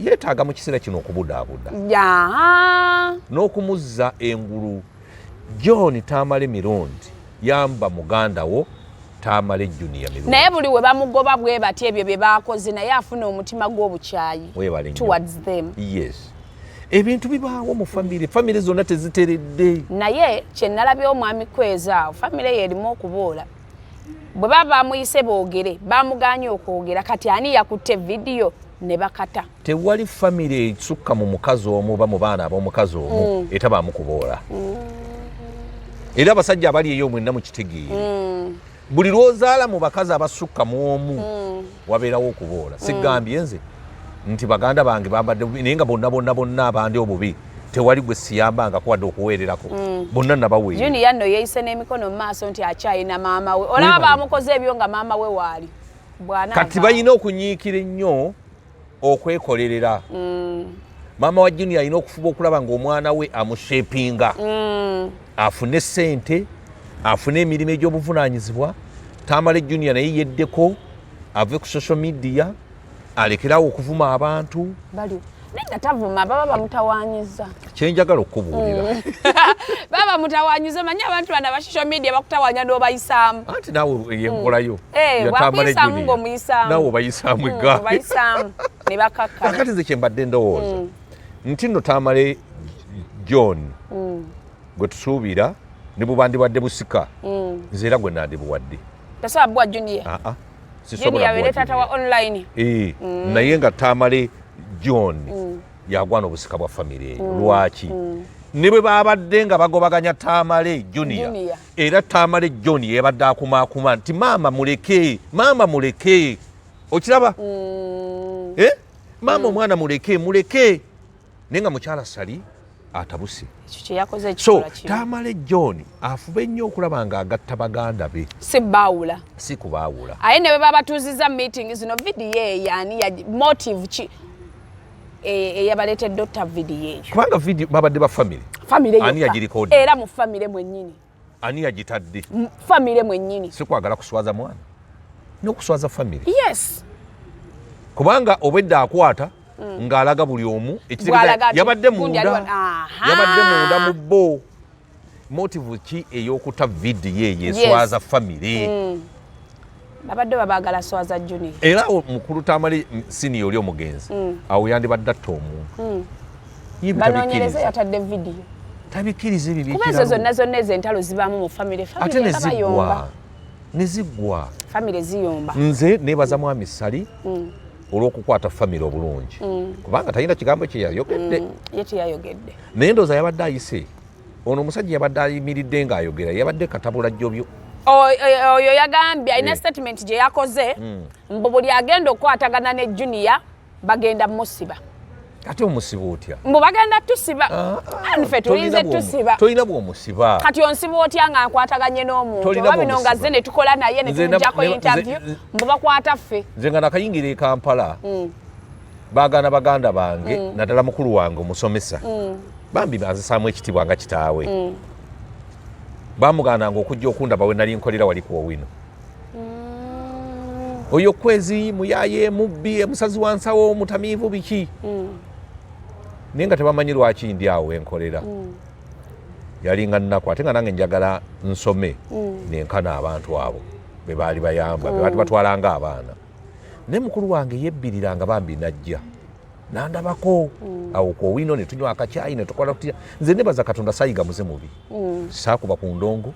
yeetaaga mu kiseera kino okubudaabuda n'okumuzza engulu John Tamale Mirundi yamba muganda wo Tamale Junior Mirundi naye buli we bamugoba bwe bati ebyo bye baakoze naye afuna omutima gw'obukyayi towards them ebintu bibaawo mu famire zonna teziteredde naye kyenalabye omwami Kwezi awo famire ye erimu okuboola bwe baba bamuyise boogere bamuganye okwogera kati ani yakutte vidiyo ne bakata tewali famire esukka mu mukazi omu ba mu baana ab'omukazi omu etabaamu kuboola era abasajja abali eyo mwenna mukitegeere buli lwozaala mu bakazi abasukka mu omu wabeerawo okuboola sigambye nze nti baganda bange bambadde naye nga bonna abandi obubi tewali gwe siyambanga kwadde okuweererako bonna nabaweerera Junior nno yeeyise n'emikono mu maaso nti akyayina maama we olaba baamukoze ebyo nga maama we waali kati balina okunyiikira ennyo okwekolerera maama wa Junior alina okufuba okulaba ng'omwana we amushepinga afune ssente afune emirimu egy'obuvunaanyizibwa Tamale Junior naye yeddeko ave ku social media alekerawo okuvuma abantu nedda tavuma baba bamutawaanyiza kyenjagala okubuulira baba mutawaanyiza manyi abantu bana ba social media bakutawaanya n'obayisaamu anti naawe yenkolayo wakuyisaamu ng'omuyisaamu naawe obayisaamu eggaali obayisaamu ne bakakkana akati nze kyembadde ndowooza nti nno Tamale John gwe tusuubira ne bubandibadde busika nze era gwe nandibuwadde tasobola buwa Junior Junior wele tata wa online naye nga Tamale John yagwana obusika bwa famire lwaki ne bwe babadde nga bagobaganya Tamale Junior era Tamale John yebadde akumaakuma nti maama muleke okiraba maama omwana muleke naye nga mukyala Sali atabuse so Tamale John afube nnyo okulaba nga agatta baganda be si kubaawula aye ne bwe babatuuziza meeting zino vidiyo eyani ya motive ki eyabaleetedde otta vidiyo eyo kubanga vidiyo babadde ba famire ani yagirikodi era mu famire mwennyini ani yagitadde famire mwennyini si kwagala kuswaza mwana n'okuswaza famire kubanga obwedda akwata ng'alaga buli omu yabadde munda mu bo motive ki ey'okutta vidiyo eyo eswaza famire babadde babaagala swaza Junior era mukulu Tamale senior oli omugenzi awo yandibadde atta omuntu banoonyereza yatadde vidiyo tabikiriza ebyo kuba ezo zonna ez'entalo zibaamu mu famire ate nezigwa famire ziyomba nze neebaza mwami Sali olw'okukwata famire obulungi kubanga talina kigambo kyeyayogedde naye ndowooza yabadde ayise ono omusajja yabadde ayimiridde ng'ayogera yabadde katabula jjobyo oyo yagambye alina statement gye yakoze mbu buli agenda okukwatagana ne Junior bagenda musiba. Kati omusiba otya? Mbu bagenda tusiba. Anfe tuyinze tusiba. Tolina bw'omusiba. Kati onsiba otya nga nkwataganye n'omuntu. Oba bino nga zze ne tukola naye ne tumujjako interview mbu bakwata ffe. Nze nga nakayingira e Kampala baagana baganda bange naddala mukulu wange omusomesa bambi banzisaamu ekitibwa nga kitaawe bamugaananga okujja okundaba we nali nkolera wali ku Owino oyo Kwezi muyaye mubbi musazi wa nsawo mutamiivu biki naye nga tebamanyi lwaki ndi awo enkolera yalinga nnaku ate nga nange njagala nsome nenkana abantu abo be baali bayamba be baali batwalanga abaana ne mukulu wange yebbiriranga bambi najja nandabako awo ku Owino ne tunywa akacyayi ne tukola tutya nze nebaza Katonda saayiga muze mubi saakuba ku ndongo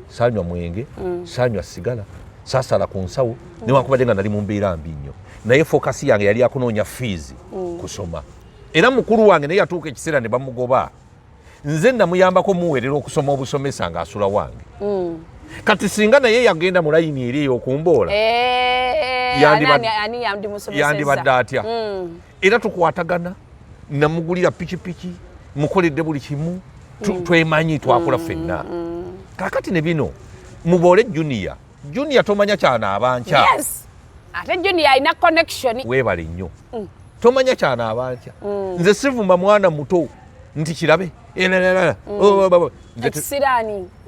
saanywa mwenge saanywa sigala saasala ku nsawo newankubadde nga nali mu mbeera mbi nnyo naye fokasi yange yali akunoonya fiizi kusoma era mukulu wange naye yatuuka ekiseera ne bamugoba nze namuyambako muweerera okusoma obusomesa ng'asula wange kati singa naye yagenda mu layini eri ey'okumboola yandibadde atya era tukwatagana namugulira pikipiki mukoledde buli kimu twemanyi twakola ffenna kakati ne bino muboole Junior tomanya kyanaaba nkya ate Junior alina connection weebale nnyo tomanya kyanaaba nkya nze sivuma mwana muto nti kirabe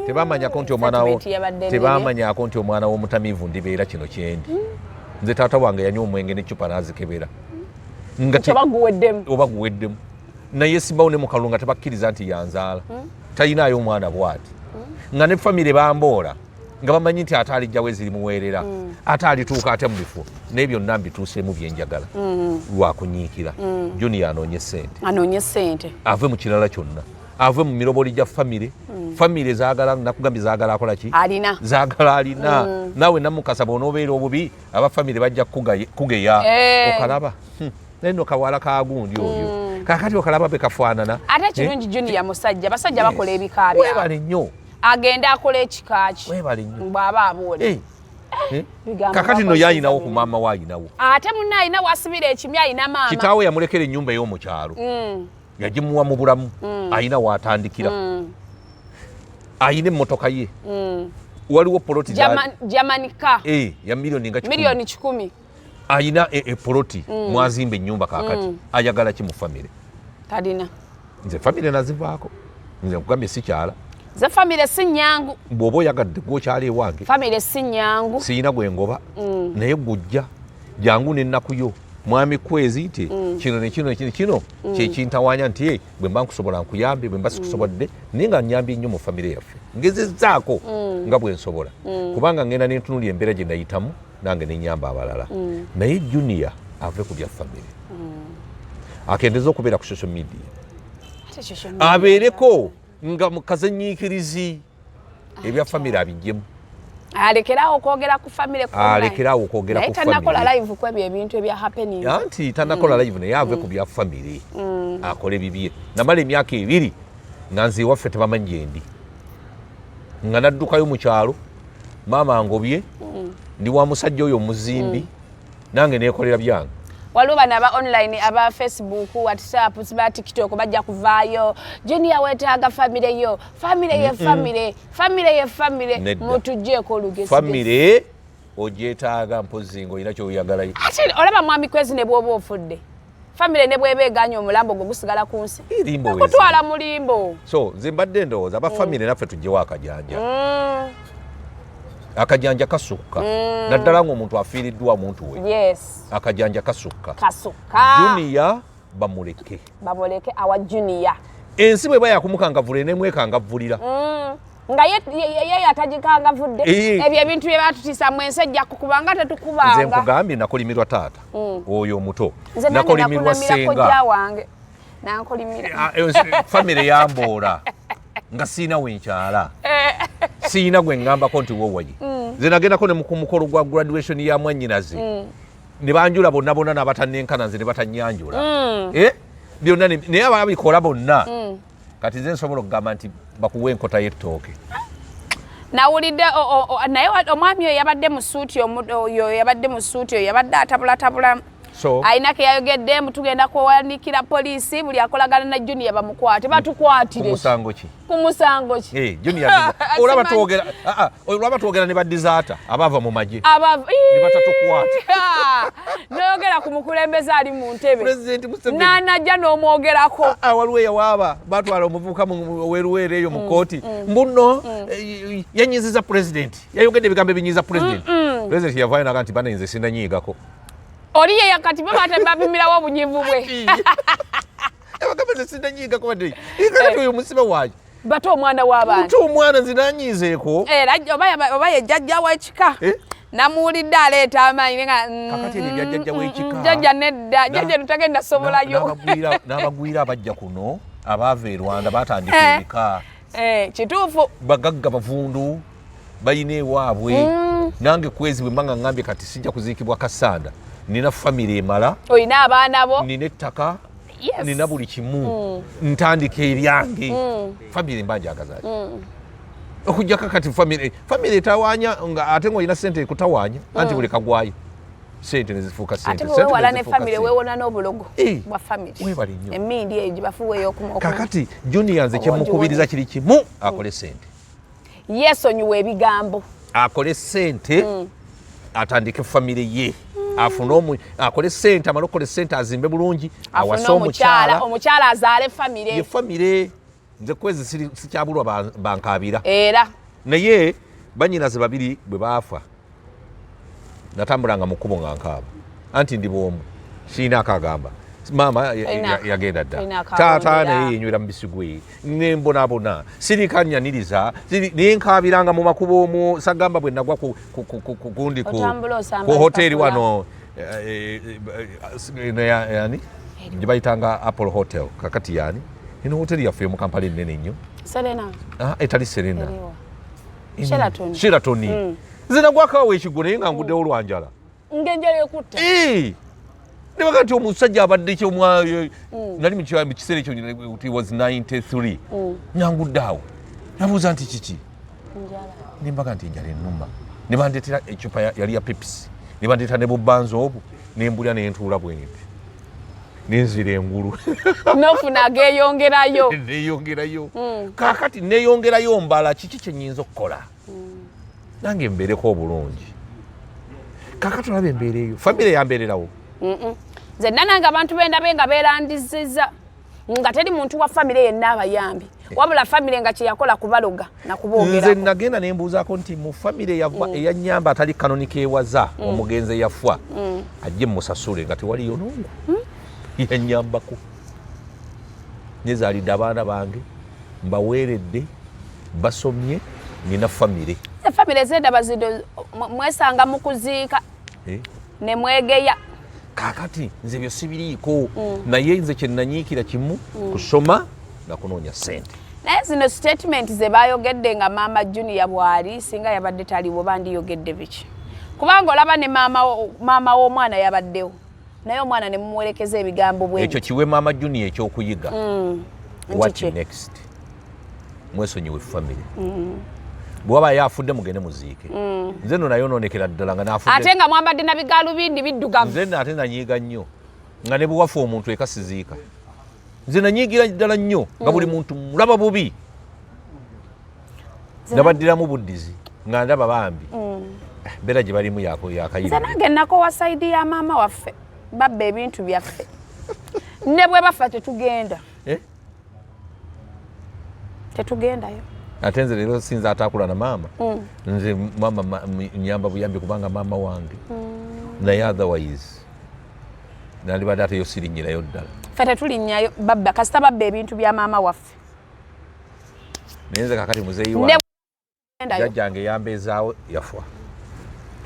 tebamanyako nti omwana w'omutamiivu ndibeera kino kyendi nze taata wange yanywa omwenge n'eccupa n'azikebera oba guweddemu naye simbawo ne mukalulu nga tebakkiriza nti yanzaala tayinaayo omwana bw'ati nga ne famire bamboola nga bamanyi nti ate alijjawo ezirimuweerera ate alituuka ate mu bifo naye byonna mbituuseemu byenjagala lwakunyiikira Junior anoonye ssente ave mu kirala kyonna ave mu miroboli gya famire zaagala nakugambye zaagala akola ki zaagala alina naawe namukasa bw'onoobeera obubi abafamire bajja kugeya okalaba naye no kawala kagundi oyo kakati okalaba bekafaanana ate kirungi Junior musajja basajja bakola ebikaabya webale nnyo agenda akola ekikaaki webale nnyo bw'aba aboole kakati no yayinawo ku maama waayinawo ate munna ayina wasibira ekimi ayina maama kitaawe yamulekera ennyumba ey'omukyalo yagimuwa mu bulamu ayina waatandikira ayina emmotoka ye waliwo poloti jamanika ya miliyoni nga 10 ayina poloti mwazimba ennyumba kakati ayagala ki mu famire talina nze famire nazivaako nze nkugambye sikyala ze famire si nnyangu bw'oba oyagadde gwokyala ewange famire si nnyangu siyina gwe ngoba naye gujja jangu n'ennaku yo mwami Kwezi nti kino ne kino kyekintawaanya nti bwe mba nkusobola nkuyambe bwe mba sikusobodde naye nga nnyambye nnyo mu famire yaffe ngezezzaako nga bwe nsobola kubanga ngenda n'entunulya embeera gye nayitamu nange nenyamba abalala naye Junior ave ku bya famire akendeza okubeera ku social media abeereko nga mukazanyiikirizi ebya famire abijjemu alekerawo okwogera ku famire alekerawo okwogera ku famire tanakola live ku ebyo ebintu ebya happening anti tanakola live naye ave ku bya famire akole bibye namala emyaka 2 nga nze waffe tebamanyi gyendi nga naddukayo mu kyalo maama ngobye ndi wa musajja oyo muzimbi nange neekolera byange waliwo bano aba online aba Facebook WhatsApp ba TikTok bajja kuvaayo Junior weetaaga famire yo famire ye famire mutujjeeko olugesi famire ogyetaaga mpozi ng'olina kyoyagala ate olaba mwami Kwezi ne bw'oba ofudde famire ne bw'eba eganya omulambo gwe gusigala ku nsi kutwala mulimbo so nze mbadde ndowooza aba famire naffe tugyewo akajanja kasukka naddala ng'omuntu afiiriddwa muntu we akajanja kasukka Junior bamuleke awa Junior ensi bwe bayakumukangavula enemwekangavulira nga ye atagikangavudde ebyo ebintu bye batutiisa mu ensi ejja kukubanga tetukubanga nze nkugambye nakolimirwa taata oyo omuto nakolimirwa senga famire yamboola nga siina wenkyala siina gwe ngambako nti wowayi nze nagendako ne mukolo gwa graduation ya mwannyinazi ne banjula bonna n'abatannenkana nze ne batanyanjula byonna naye ababikola bonna kati nze nsobola okugamba nti bakuwa enkota y'ettooke nawulidde naye omwami oyo yabadde mu suuti oyo yabadde mu suuti oyo yabadde atabulatabula ayina ke yayogedde tugenda kuwandiikira poliisi buli akolagana na Junior bamukwate batukwatire ku musango ki olaba twogera ne baddizaata abaava mu magye ne batatukwata noyogera ku mukulembeze ali mu ntebe nanajja n'omwogerako waliwo eyawaaba batwala omuvubuka weruweero eyo mu kooti mbuno yanyiziza pulezidenti yayogedde ebigambo ebinyiza pulezidenti yavaayo naga nti banayinza sindanyiigako oli ye yakati bapimirawo obunyivu bwe abagamba sindanyiigako badde ikati oyo musibe waayo bate omwana w'abantu omwana nzinanyiizeeko oba ye jjajja w'ekika namuwulidde aleeta amaanyi kakati ebyo byajjajja w'ekika jjajja nedda jjajja tutagenda sobolayo n'abagwira abajja kuno abaava e Rwanda batandika ebika kituufu bagagga bavundu bayina ewaabwe nange Kwezi bwe mbanga ngambye kati sijja kuziikibwa Kasanda nina famire emala oyina abaana bo nina ettaka nina buli kimu ntandika ebyange famire mbanjagazaaki okujjako kati famire etawaanya nga ate ng'olina sente kutawaanya anti buli kagwayo sente nezifuuka sente ate wewala ne famire weewona n'obulogo bwa famire weebale nnyo emindi eyo gye bafuwa ey'okumu kakati Junior nze kyemukubiriza kiri kimu akole sente yeesonyiwa ebigambo akole sente atandike famire ye afune akole sente amale okole sente azimbe bulungi awase omukyala azaale famire ye famire nze Kwezi sikyabulwa bankabira era naye banyinaze babiri bwe baafa natambulanga mu kkubo nga nkaaba anti ndi bwomu siina akagamba maama yagenda dda taata naye yenywera mubisi gwe nembonabona sirikanyaniriza naye nkabiranga mu makubo omwo sagamba bwe nagwa kugundi ku hoteri wano yani gye bayitanga Apollo Hotel kakati yani ino hoteri yaffe mu Kampala ennene nnyo etali Serena Sheraton nze nagwakawo ekigwo naye nga nguddewo olwanjala ng'enjala ekutta nebaga nti omusajja abadde nali mu kiseera ekyo it was 93 nyangudde awo nabuuza nti kiki nembaga nti enjala ennuma ne bandeetera ecupa yali ya Pepsi ne bandeeta ne bubbanza obwo nembulya nentuula bwenti nenzira engulu nofuna ageyongerayo neyongerayo kakati neyongerayo mbala kiki kyenyinza okukola nange mbeereko obulungi kakati olaba embeera eyo famire yambeererawo zenna nange abantu bendabe nga beerandiziza nga teri muntu wa famire yenna abayambi wabula famire nga kyeyakola kubaloga nakuboogera nze nagenda nembuuzaako nti mu famire eyanyamba atali kanonika ewaza omugenzi eyafwa ajje musasule nga tewaliyo nongo yanyambako nyezaalidde abaana bange mbaweeredde basomye nina famire zendaba zido mwesanga mu kuziika ne mwegeya kakati nze byo sibiriiko naye nze kyenanyiikira kimu kusoma nakunoonya sente naye zino statement ze bayogedde nga maama Junior bwali singa yabadde taliwo bandiyogedde biki kubanga olaba ne maama w'omwana yabaddewo naye omwana ne mumuwerekeza ebigambo bwe ekyo kiwe maama Junior ekyokuyiga what next mwesonyiwe famire bwaba yafudde mugende muziike nze no nayo nonekera ddala nga nafudde ate nga mwambadde na bigaalubindi biddugavu nze ate nanyiiga nnyo nga ne bwafa omuntu ekasiziika nze nanyiigira ddala nnyo nga buli muntu mulaba bubi nabaddiramu buddizi nga ndaba bambi mbeera gye balimu yakayira nze nange nakowa saidi ya maama waffe babba ebintu byaffe ne bwe bafa tetugenda tetugendayo ate nze leero sinza atakula na maama nze mama nyamba buyambi kubanga maama wange naye otherwise nandibadde ate yo sirinyirayo ddala ffe tetulinnyayo babba kasita babba ebintu bya maama waffe naye nze kakati muzeeyi wange jjajjange yambeezaawo yafa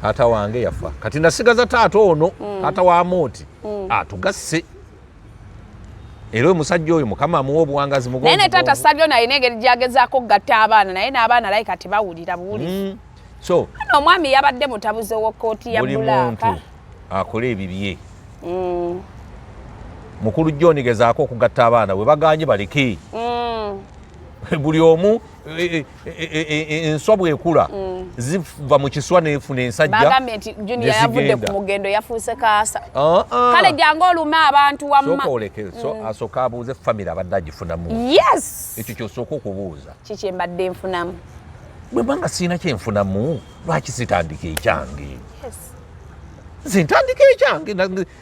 taata wange yafa kati nasigaza taata ono taata wa Mooti atugasse era omusajja oyo mukama amuwa obuwangazi mugongo naye ne taata Sabyona alina engeri gyagezaako okugatta abaana naye n'abaana layi kati bawulira buwulizi so ano omwami yabadde mutabuze w'ekkooti ya Bulaaka buli muntu akola ebibye mukulu John gezaako okugatta abaana we baganye baleke buli omu enswa bwekula ziva mu kiswa nefuna ensajja bagambye nti Junior yavudde ku mugendo yafuuse kaasa kale jangu oluma abantu wamma so asooka abuuze famire abadde agifunamu yes ekyo kyosooka okubuuza kiki mbadde nfunamu bwe banga siina kyenfunamu lwaki sitandika ekyange yes nze ntandika ekyange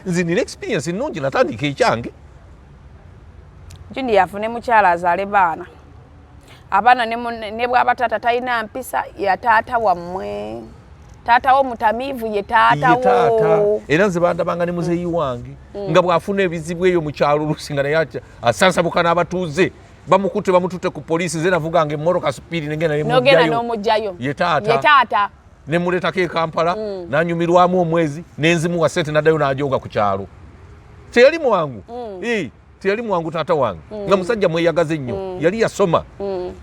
nze nina experience nnungi natandika ekyange Junior yafune mukyala azaale baana abaana ne bwaba taata talina mpisa ya taata wammwe taata wo mutamiivu ye taata wo era nze bandabanga ne muzeeyi wange nga bw'afuna ebizibu eyo mu kyalo oluusi nga naye asansabuka n'abatuuze bamukute bamutute ku poliisi nze navuganga emmoroka supiiri negenda n'omugjayo ye taata ne muleetako e Kampala n'anyumirwamu omwezi n'enzimuwa sente n'addayo n'ajoga ku kyalo teyali mwangu teyali mwangu taata wange nga musajja mweyagaze ennyo yali yasoma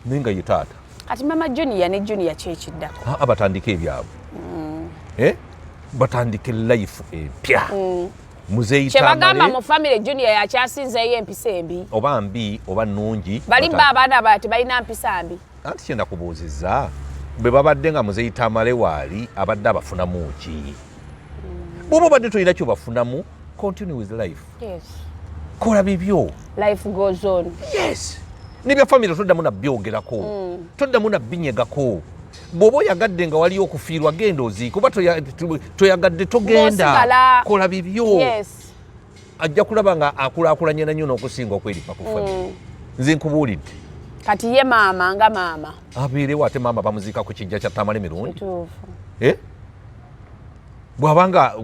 naye nga ye taata kati mama Junior ne Junior kyekiddako batandika ebyabwe batandika life empya muzeeyi kyebagamba mu famire Junior yakyasinzeeyo empisa embi oba mbi oba nnungi balimba abaana bati balina mpisa mbi anti kyenda kubuuzizza bwe babadde nga muzeeyi Tamale waali abadde abafunamu ki bw'oba obadde tolina kyobafunamu continue with life kola bibyo life goes on yes nebya famire toddamu nabyogerako toddamu nabinyegako bw'oba oyagadde nga waliyo okufiirwa genda oziika oba toyagadde togenda kola bibyo ajja kulaba nga akulaakulanye nanyo n'okusinga okweripa ku famire nze nkubuulidde kati ye maama nga maama abeerewo ate maama bamuziika ku kijja kya Tamale Mirundi bw'abanga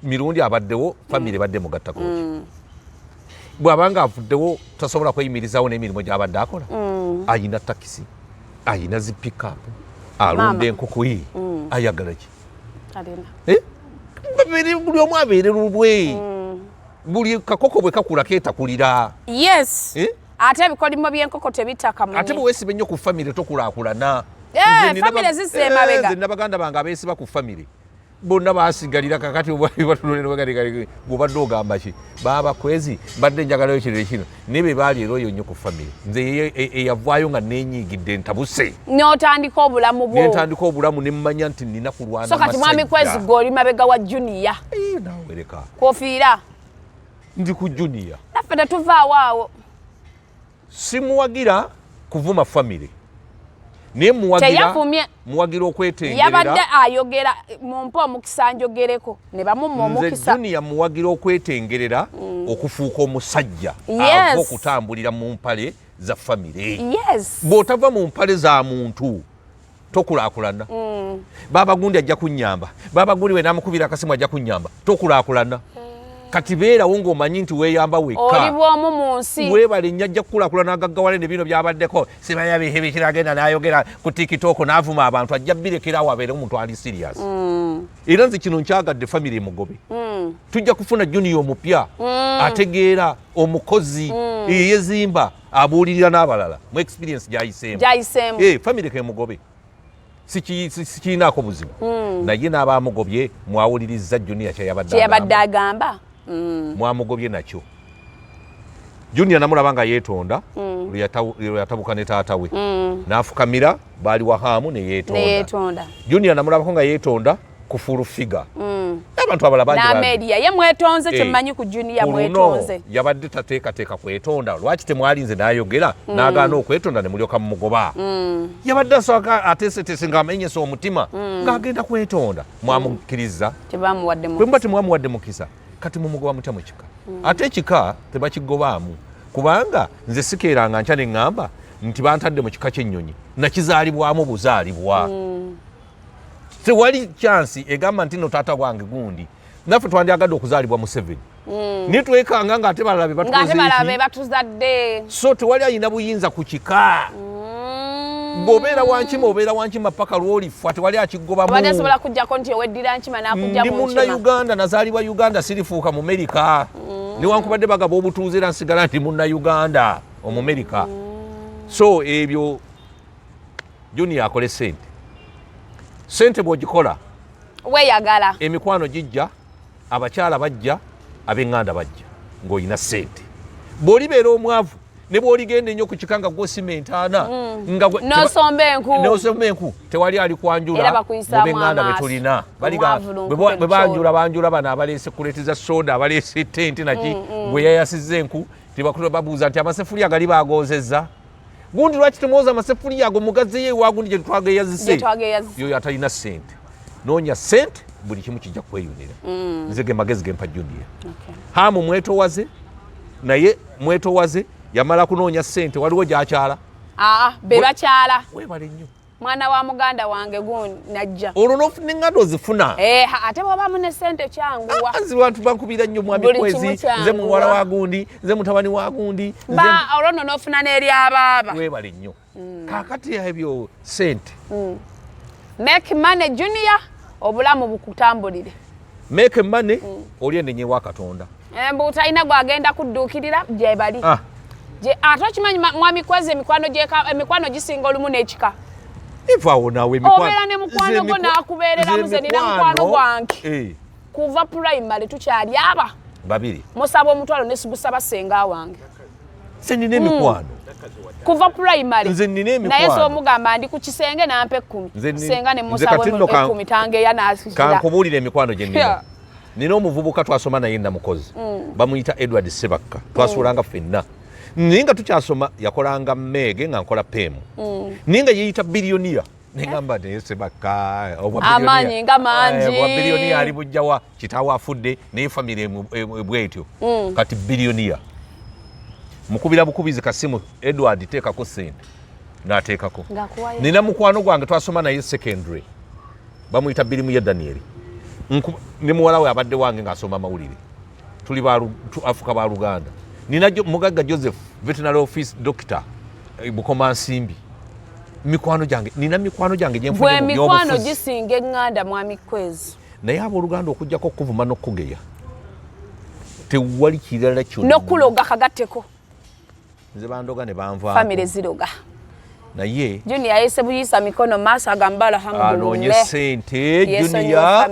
Mirundi abaddewo famire badde mugattakoki bw'abanga avuddewo tasobola kweyimirizawo n'emirimu gy'abadde akola ayina takisi ayina zipikapu alunda enkoko ye ayagala ki buli omu abeere lulwe buli kakoko bwe kakula keetakulira yes ate ebikolimo by'enkoko tebitakamunye ate bwe weesiba ennyo ku famire tokulaakulana famire zisse emabega nze n'abaganda bange abeesiba ku famire bonna basigalira kakati bw'obadde ogamba ki baba Kwezi badde njagalayo kirere kino naye be baali era oyo nnyo ku famire nze eyavaayo nga neenyiigidde ntabuse n'otandika obulamu bwo nentandika obulamu ne mmanya nti nina kulwana so kati mwami Kwezi g'oli mabega wa Junior nawereka kwofiira ndi ku Junior naffe tetuvaawo awo simuwagira kuvuma famire naye muwagira okwetengerera yabadde ayogera mumpa omukisa njogereko ne bamumma omukisa nze Junior muwagira okwetengerera okufuuka omusajja ava okutambulira mu mpale za famire bw'otava mu mpale za muntu tokulaakulana baba gundi ajja kunnyamba baba gundi we namukubira akasimu ajja kunnyamba tokulaakulana kati beerawo ng'omanyi nti weeyamba wekka oli bw'omu mu nsi weebale nnyo ajja kukulaakulana n'agaggawale ne bino by'abaddeko simanyabihe bikiragenda n'ayogera ku tikitoko n'avuma abantu ajja birekerawo abeere omuntu ali sirias era nze kino nkyagadde famire emugobe tujja kufuna Junior omupya ategeera omukozi eyezimba abuulirira n'abalala mu experience gyayiseemu famire kemugobe sikirinaako buzibu naye n'abaamugobye mwawuliriza Junior kyeyabadde agamba mwamugobye nakyo Junior namulaba nga yeetonda lweyatabuka ne taata we n'afukamira baali wahaamu ne yeetonda Junior namulabako nga yeetonda kufulu figa abantu abalaba n'amedia ye mwetonze kyemmanyi ku Junior mwetonze yabadde tateekateeka kwetonda lwaki temwalinze n'ayogera n'agaana okwetonda ne mulyoka mumugoba yabadde asooka ateeseteese ng'amenyesa omutima ng'agenda kwetonda mwamukkiriza bwe muba temwamuwadde mukisa kati mumugoba mutya mu kika ate ekika tebakigobaamu kubanga nze sikeeranga nkya ne ŋŋamba nti bantadde mu kika ky'ennyonyi nakizaalibwamu buzaalibwa tewali chansi egamba nti no taata wange gundi naffe twandyagadde okuzaalibwa mu 7 nitwekanga ng'ate balala be batuzadde so tewali ayina buyinza ku kika bw'obeera wankima obeera wankima paka lw'olifa tewali akigobamu ndi munnayuganda nazaalibwa Uganda sirifuuka mu Amerika newankubadde bagaba obutuuze era nsigala nti munnayuganda omumerika so ebyo Junior akole sente bw'ogikola weeyagala emikwano gijja abakyala bajja ab'eŋŋanda bajja ng'olina sente bw'olibeera omwavu ne bwoligenda ennyo ku kikanga gwo cement ana nosomba enku tewali ali kwanjula mu benganda betulina bwe banjula bano abaleese kuleeteza soda abaleese tenti naki gwe yayasizza enku tebakula babuuza nti amasefuliya gali bagoozezza gundi lwaki temwoza amasefuliya ago mugazeyo ewagundi gye twageyazise yoyo atalina sente noonya sente buli kimu kijja kweyunira nze ge magezi gempa Junior hamu mwetowaze naye mwetowaze yamala kunoonya sente waliwo gyakyala be bakyala webale nnyo mwana wa muganda wange najja olwo nofuna eŋŋanda ozifuna ate bw'obaamu ne sente kyanguwa nzi bantu bankubira nnyo mwami Kwezi nze muwala wa gundi nze mutabani wa gundi olwo nno n'ofuna n'eryabaaba webale nnyo kaakati ebyo sente make money Junior obulamu bukutambulire make money oli enenyewa Katonda mbu talina gwagenda kudduukirira gye bali ate okimanyi mwami Kwezi emikwano gisinga olumu n'ekika ivaawo naawe obeera ne mukwano gwo n'akubeereramu nze nina mukwano gwange kuva primary tukyali aba babiri musaba omutwalo ne sibusaba senga wange nze nina emikwano kuva primary nze nina emikwano naye somugamba ndi ku kisenge nampe 10 senga ne musaba 10 tangeya n'asikira kankubuulira emikwano gye nina nina omuvubuka twasoma naye namukozi bamuyita Edward Sebakka twasuulanga ffenna naye nga tukyasoma yakolanga Meege nga nkola peemu naye nga yeyita biliyoniya negamba naye Sebakka amanyi nga mangi biliyoniya ali bujjawa kitaawe afudde naye famire bwetyo kati biliyoniya mukubira bukubizi kasimu Edward teekako sente n'ateekako nina mukwano gwange twasoma naye secondary bamuyita Bilimu ya Danieli ne muwala we abadde wange ng'asoma amawulire tuli afuka ba Luganda nina mugagga Joseph veterinary office doctor Bukoma Nsimbi mikwano gyange nina mikwano gyange gye nfunye mu mikwano gisinga eŋŋanda mwami Kwezi naye abooluganda okujjako okuvuma n'okkugeya tewali kirala kyonna n'okuloga kagatteko nze bandoga ne banvaako famire ziroga naye Junior yese buyisa mikono maaso agamba alhamdulillah anoonye sente Junior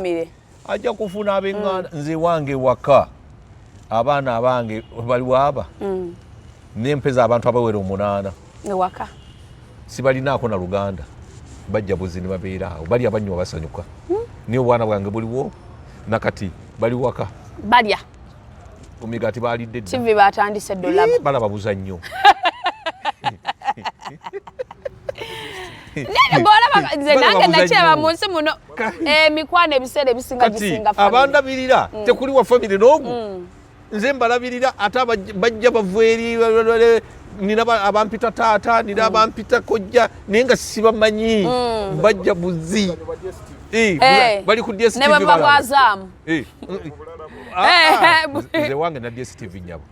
ajja kufuna ab'eŋŋanda nze wange waka abaana abange bali waaba nempeza abantu abawera 8 ewaka sibalinaako na Luganda bajja buzi ne babeera awo bali abanywa basanyuka niyo obwana bwange buliwo nakati bali waka balya omigati balidde dda TV batandise dollar balaba buzannyo nene bola nze nange nakyeba mu nsi muno mikwano ebiseera ebisinga gisinga abandabirira tekuli wa famire n'ogu nze mbalabirira ate bajja bava eri nina abampita taata nina abampita kojja naye nga sibamanyi bajja buzi bali ku DSTV ne baba bwazaamu nze wange na DSTV nyabo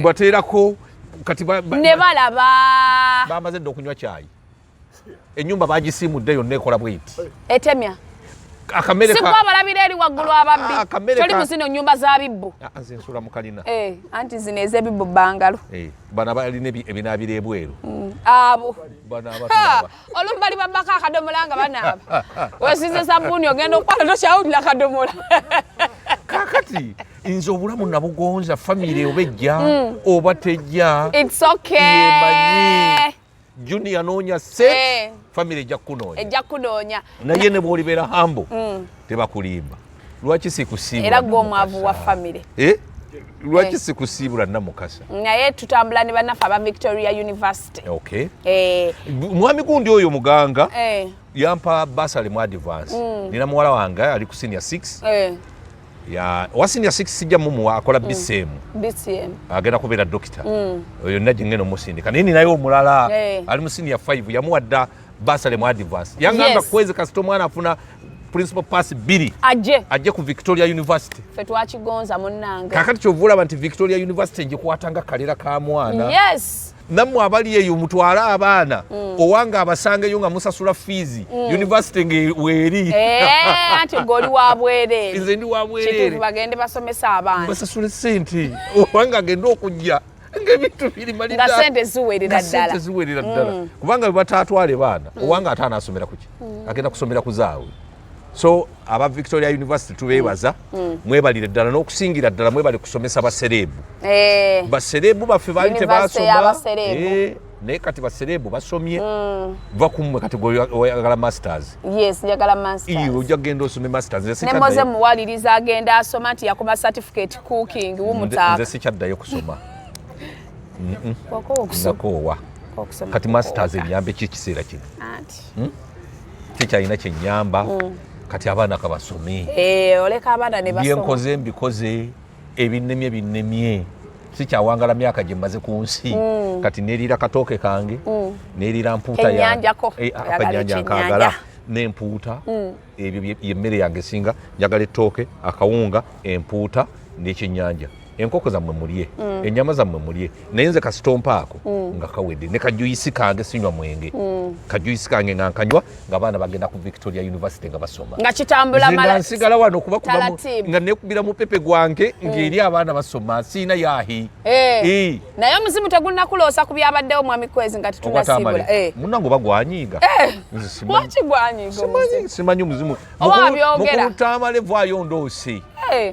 mbateerako kati ne balaba bamaze dda okunywa caayi ennyumba bagisimudde yonna ekola bweti etemya akamere siko abalabira eri waggulu ababbi toli mu zino nnyumba za bibbo nze nsula mu kalina anti zino ez'ebibbo bangalo bano balina ebinaabira ebweru abo olumu bali babbako akadomola nga banaaba wesize sabbuuni ogenda okukwala tokyawulira akadomola kakati nze obulamu nabugonza famire oba ejja oba tejja it's okay Junior anoonya se famire ejja kunoonya naye ne bw'olibeera hambo tebakulimba lwaki sikusiibula era gwe omwavu wa famire lwaki sikusiibula namukasa naye tutambula ne bannaffe aba Victoria University mwami gundi oyo muganga yampa basale mu advance nina muwala wange ali ku senior 6 wa senior 6 sijja mumuwa akola BCM agenda kubeera dokita oyo najje ngeno musindika naye ninaye omulala ali mu senior 5 yamuwadda basale mu advance yangamba Kwezi kasita omwana afuna principal pass 2 ajje ku Victoria University fe twakigonza munnange kakati kyova olaba nti Victoria University ngikwatanga kalera ka mwana nammwe abali eyo mutwale abaana owange abasangeyo nga musasula fees university ng'eweeri anti goli wa bwereere nze ndi wa bwereere kituufu bagende basomesa abaana basasule sente owange agenda okujja ng'ebintu birimalidda nga sente ziwerera ddala kubanga bwe bataatwale baana owange ate anaasomera kuki agenda kusomera ku zaawe so aba Victoria University tubebaza mwebalire ddala n'okusingira ddala mwebali kusomesa baserebu baserebu baffe bali tebasoma naye kati baserebu basomye va kumwe kategori oyagala masters njagala masters ojja kugenda osome masters ne moze muwaliriza agenda asoma nti yakoma certificate cooking wumutaaka nze sikyaddayo kusoma nzakoowa kati masters enyambe ki ekiseera kino kikyalina kyenyamba kati abaana kabasome oleka abaana ne basoma byenkoze mbikoze ebinnemye sikyawangala myaka gye mmaze ku nsi kati neerira katooke kange neerira mpuuta akanyanja nkaagala n'empuuta ebyo yemmere yange singa njagala ettooke akawunga empuuta n'ekyennyanja enkoko zammwe mulye ennyama zammwe mulye naye nze kasitompa ako nga kawedde ne kajuyisi kange sinywa mwenge kajuyisi kange nga nkanywa ng'abaana bagenda ku Victoria University nga basoma nga kitambula nga nsigala wano okuba nga nekubira mu pepe gwange ng'eri abaana basoma siina yaahi naye omuzimu tegulinakuloosa ku byabaddewo mwami Kwezi nga tetunasibula munnange oba gwanyiiga lwaki gwanyiiga simanyi omuzimu mukulu Tamale vaayo ndoose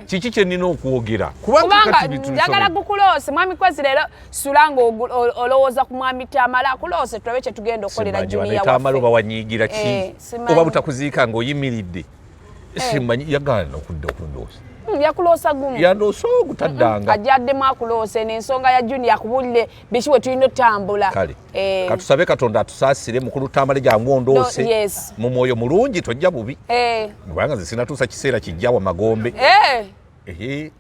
kiki kye nnina okwogera kubanga njagala gukuloose mwami Kwezi leero sulanga olowooza ku mwami Tamale akuloose tulabe kye tugenda okukolera juniya waffe Tamale oba wanyiigira ki oba butakuziika ng'oyimiridde simanyi yagaana okudda okundoosa yakuloosa gumu yandoosa ogutaddanga ajjaddemu akuloose n'ensonga ya juniya akubulire biki we tulina otambula kale katusabe Katonda atusaasire mukulu Tamale jangu ondoose mu mwoyo mulungi tojja bubi kubanga nze sinatuusa kiseera kijja wa magombe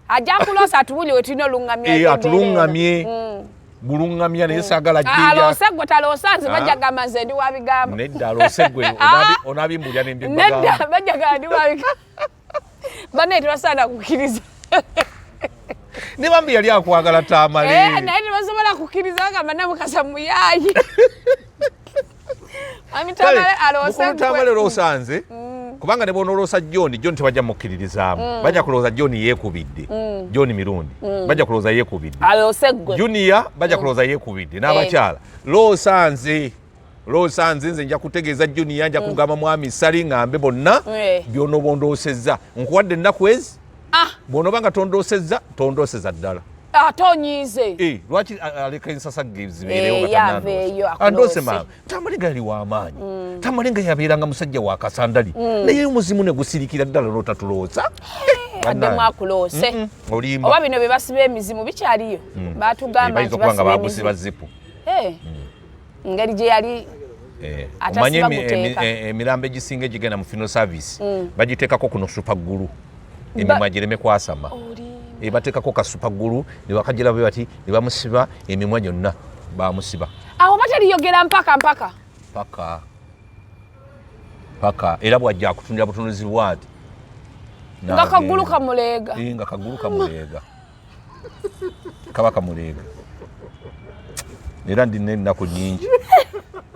ajja kuloosa atubulire we tulina oluŋŋamya atuluŋŋamye buluŋŋamya naye saagala jjinja aloose gwe taloosa nze bajja gamba nze ndi wa bigambo nedda aloose gwe onaabimbulya nedda bajja gamba ndi wa bigambo banne tebasaana kukkiriza ne bambi yali akwagala Tamale naye tebasobola kukkiriza bagamba namukasa muyaayi mwami Tamale aloose mukulu Tamale loosa nze kubanga ne bonoloosa John tebajja mukkiririzaamu bajja kulooza John yeekubidde John Mirundi bajja kulooza yeekubidde aloose gwe Junior bajja kulooza yeekubidde n'abakyala loosa nze nze nja kutegeeza Junior nja kugamba mwami Sali ngambe bonna by'onoobondoosezza nkuwadde ennaku ezi bw'onooba nga tondoosezza ddala tonyiize lwaki aleka ensasa zibeerewo andoose maama Tamale gali w'amaanyi Tamale nga yabeeranga musajja wa kasandali naye omuzimu ne gusirikira ddala n'otatulooza addemu akuloose olimba oba bino bye basiba emizimu bikyaliyo baatugamba nti bayinza nga bagusiba zipu ngeri gye yali omanye emirambo egisinga egigenda mu funeral service bagiteekako kuno supaggulu emimwa gireme kwasama bateekako kasupagulu ne bakagira be bati ne bamusiba emimwa gyonna bamusiba awo bataliyogera mpaka era bwajja akutundira butunuzi bwati nga kagulu kamuleega nga kagulu kamuleega kaba kamuleega era ndina ennaku nnyingi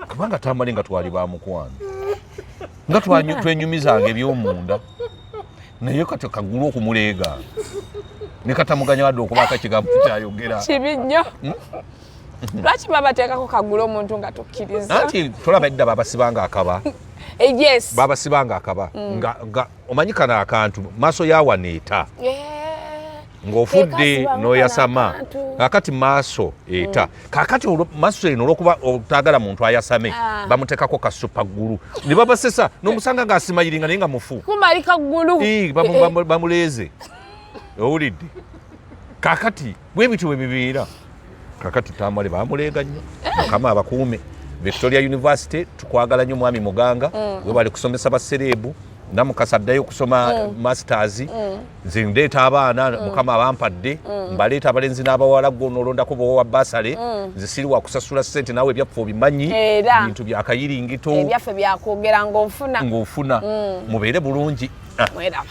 kubanga Tamale nga twali bamukwano nga twenyumizanga ebyomunda naye kati kagulu okumuleega ne katamuganya wadde okubaako ekigambo kyayogera kibi nnyo lwaki babateekako kagulu omuntu nga tokkiriza anti tolaba edda babasibanga akaba babasibanga akaba nga omanyi kano akantu maaso yawaneeta ng'ofudde n'oyasama kakati maaso eta kakati maaso eno olwokuba otagala muntu ayasame bamuteekako kasupaggulu ne babasesa n'omusanga ng'asimayiringa naye nga mufu kumalika ggulu bamuleeze owulidde kakati bwe bityo bwe bibeera kakati Tamale bamuleega nnyo mukama abakuume Victoria University tukwagala nnyo mwami Muganga we bali kusomesa basereebu namukasa addayo okusoma masters nze ndeeta abaana mukama abampadde mbaleeta abalenzi n'abawala gwonoolondako bowa basale nze siri wakusasula ssente naawe ebyaffe obimanyi bintu byakayiringito ebyaffe byakwogera ng'ofuna mubeere bulungi mweraba